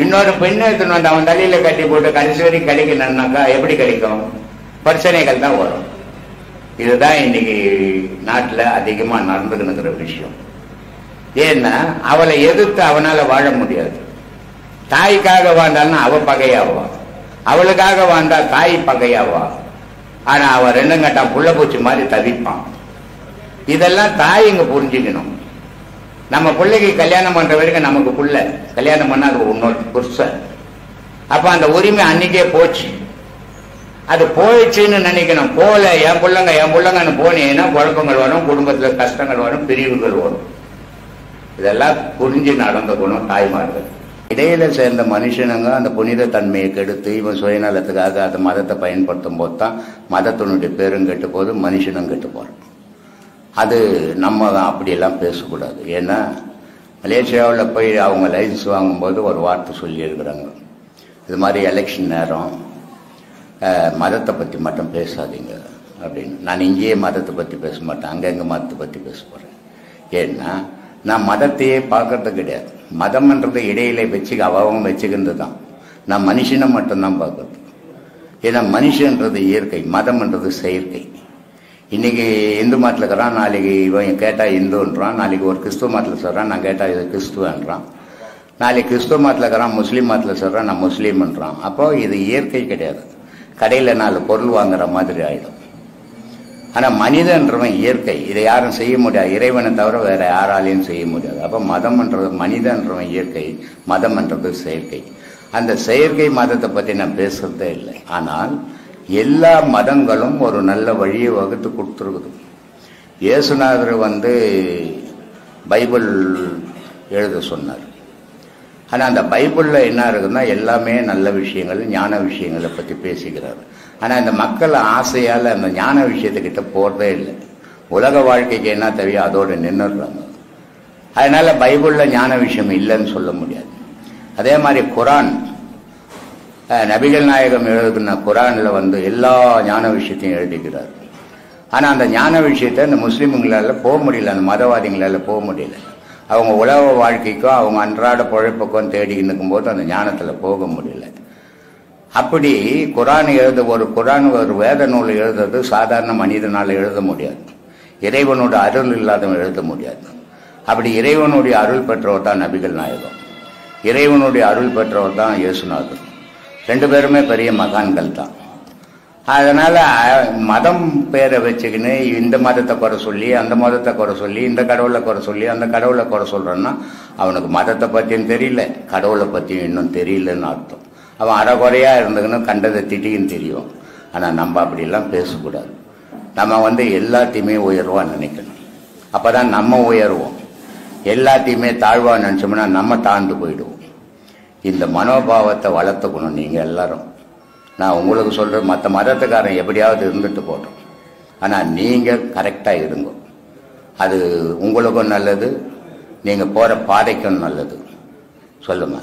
Speaker 5: இன்னொரு பெண்ணை எடுத்துன்னு வந்து அவன் தலையில கட்டி போட்டு கடைசி வரைக்கும் கிடைக்கணும்னாக்கா எப்படி கிடைக்கும்? பிரச்சனைகள் தான் வரும். இதுதான் இன்னைக்கு நாட்டுல அதிகமா நடந்துக்கிற விஷயம். ஏன்னா அவளை எதிர்த்து அவனால வாழ முடியாது. தாய்க்காக வாழ்ந்தாலும் அவ பகையாவா, அவளுக்காக வாழ்ந்தா தாய் பகையாவா. ஆனா அவ ரெண்டும் கட்டான் புள்ள பூச்சி மாதிரி தவிப்பான். இதெல்லாம் தாய் இங்க புரிஞ்சுக்கணும். நம்ம பிள்ளைக்கு கல்யாணம் பண்ற வரைக்கும் நமக்கு புள்ள, கல்யாணம் பண்ணா அது இன்னொரு புருஷன். அப்ப அந்த உரிமை அன்னைக்கே போச்சு. அது போயிடுச்சுன்னு நினைக்கணும். போல என் பிள்ளைங்கன்னு போனீங்கன்னா குழப்பங்கள் வரும், குடும்பத்துல கஷ்டங்கள் வரும், பிரிவுகள் வரும். இதெல்லாம் புரிஞ்சு நடந்துக்கணும் தாய்மார்கள். இடையில சேர்ந்த மனுஷனுங்க அந்த புனித தன்மையை கெடுத்து இவன் சுயநலத்துக்காக அந்த மதத்தை பயன்படுத்தும் போது தான் மதத்தினுடைய பேரும் கெட்டு போது, மனுஷனும் கெட்டு போறான். அது நம்ம அப்படியெல்லாம் பேசக்கூடாது. ஏன்னா மலேசியாவில் போய் அவங்க லைசன்ஸ் வாங்கும்போது ஒரு வார்த்தை சொல்லியிருக்கிறாங்க, இது மாதிரி எலெக்ஷன் நேரம் மதத்தை பற்றி மட்டும் பேசாதீங்க அப்படின்னு. நான் இங்கேயே மதத்தை பற்றி பேச மாட்டேன், அங்கங்கே மதத்தை பற்றி பேச போகிறேன். ஏன்னா நான் மதத்தையே பார்க்கறது கிடையாது. மதம்ன்றது இடையில அவங்க வச்சுக்கிறது தான். நான் மனுஷனை மட்டும்தான் பார்க்கறது. ஏன்னா மனுஷன்றது இயற்கை, மதம்ன்றது செயற்கை. இன்னைக்கு இந்து மதத்தில் இருக்கிறான், நாளைக்கு இவன் கேட்டால் இந்துன்றான், நாளைக்கு ஒரு கிறிஸ்துவ மதத்தில் சொல்கிறான், நான் கேட்டால் இது கிறிஸ்துவன்றான், நாளைக்கு கிறிஸ்துவ மதத்தில் இருக்கிறான், முஸ்லீம் மதத்தில் சொல்கிறான், நான் முஸ்லீம்ன்றான். அப்போ இது இயற்கை கிடையாது, கடையில் 4 பொருள் வாங்குற மாதிரி ஆயிடும். ஆனால் மனிதன்றவன் இயற்கை, இதை யாரும் செய்ய முடியாது, இறைவனை தவிர வேற யாராலையும் செய்ய முடியாது. அப்போ மதம்ன்றது மனிதன்றவன் இயற்கை, மதம்ன்றது செயற்கை. அந்த செயற்கை மதத்தை பற்றி நான் பேசுறதே இல்லை. ஆனால் எல்லா மதங்களும் ஒரு நல்ல வழியை வகுத்து கொடுத்துருக்குது. இயேசுநாதர் பைபிள் எழுத சொன்னார். ஆனால் அந்த பைபிளில் என்ன இருக்குதுன்னா எல்லாமே நல்ல விஷயங்கள், ஞான விஷயங்களை பற்றி பேசிக்கிறார். ஆனால் இந்த மக்கள் ஆசையால் அந்த ஞான விஷயத்துக்கிட்ட போகிறதே இல்லை. உலக வாழ்க்கைக்கு என்ன தேவையோ அதோடு நின்றுடுறாங்க. அதனால பைபிளில் ஞான விஷயம் இல்லைன்னு சொல்ல முடியாது. அதே மாதிரி குரான், நபிகள் நாயகம் எழுதுன குரானில் எல்லா ஞான விஷயத்தையும் எழுதிக்கிறார். ஆனால் அந்த ஞான விஷயத்தை இந்த முஸ்லீம்களால் போக முடியல, அந்த மதவாதிகளால் போக முடியல. அவங்க உலக வாழ்க்கைக்கோ அவங்க அன்றாட பொழைப்புக்கோ தேடிக்கிட்டு இருக்கும்போது அந்த ஞானத்தில் போக முடியல. அப்படி குரான் ஒரு வேத நூல் எழுதுறது சாதாரண மனிதனால் எழுத முடியாது. இறைவனோட அருள் இல்லாதவன் எழுத முடியாது. அப்படி இறைவனுடைய அருள் பெற்றவர் தான் நபிகள் நாயகம், இறைவனுடைய அருள் பெற்றவர் தான் இயேசுநாதர். 2 பேருமே பெரிய மகான்கள் தான். அதனால மதம் பேரை வச்சுக்கின்னு இந்த மதத்தை குறை சொல்லி அந்த மதத்தை குறை சொல்லி இந்த கடவுளை குறை சொல்லி அந்த கடவுளை குறை சொல்றான்னா அவனுக்கு மதத்தை பற்றியும் தெரியல, கடவுளை பற்றியும் இன்னும் தெரியலன்னு அர்த்தம். அவன் அறகுறையா இருந்துக்குன்னு கண்டதை திட்டின்னு தெரியும். ஆனா நம்ம அப்படிலாம் பேசக்கூடாது. நம்ம எல்லாத்தையுமே உயர்வா நினைக்கணும். அப்பதான் நம்ம உயர்வோம். எல்லாத்தையுமே தாழ்வா நினைச்சோம்னா நம்ம தாழ்ந்து போயிடுவோம். இந்த மனோபாவத்தை வளர்த்துக்கணும் நீங்க எல்லாரும். நான் உங்களுக்கு சொல்றேன், மற்ற மதத்துக்காரன் எப்படியாவது இருந்துட்டு போட்டோம், ஆனா நீங்க கரெக்டா இருங்க. அது உங்களுக்கும் நல்லது, நீங்க போற பாதைக்கும் நல்லது. சொல்லுங்க.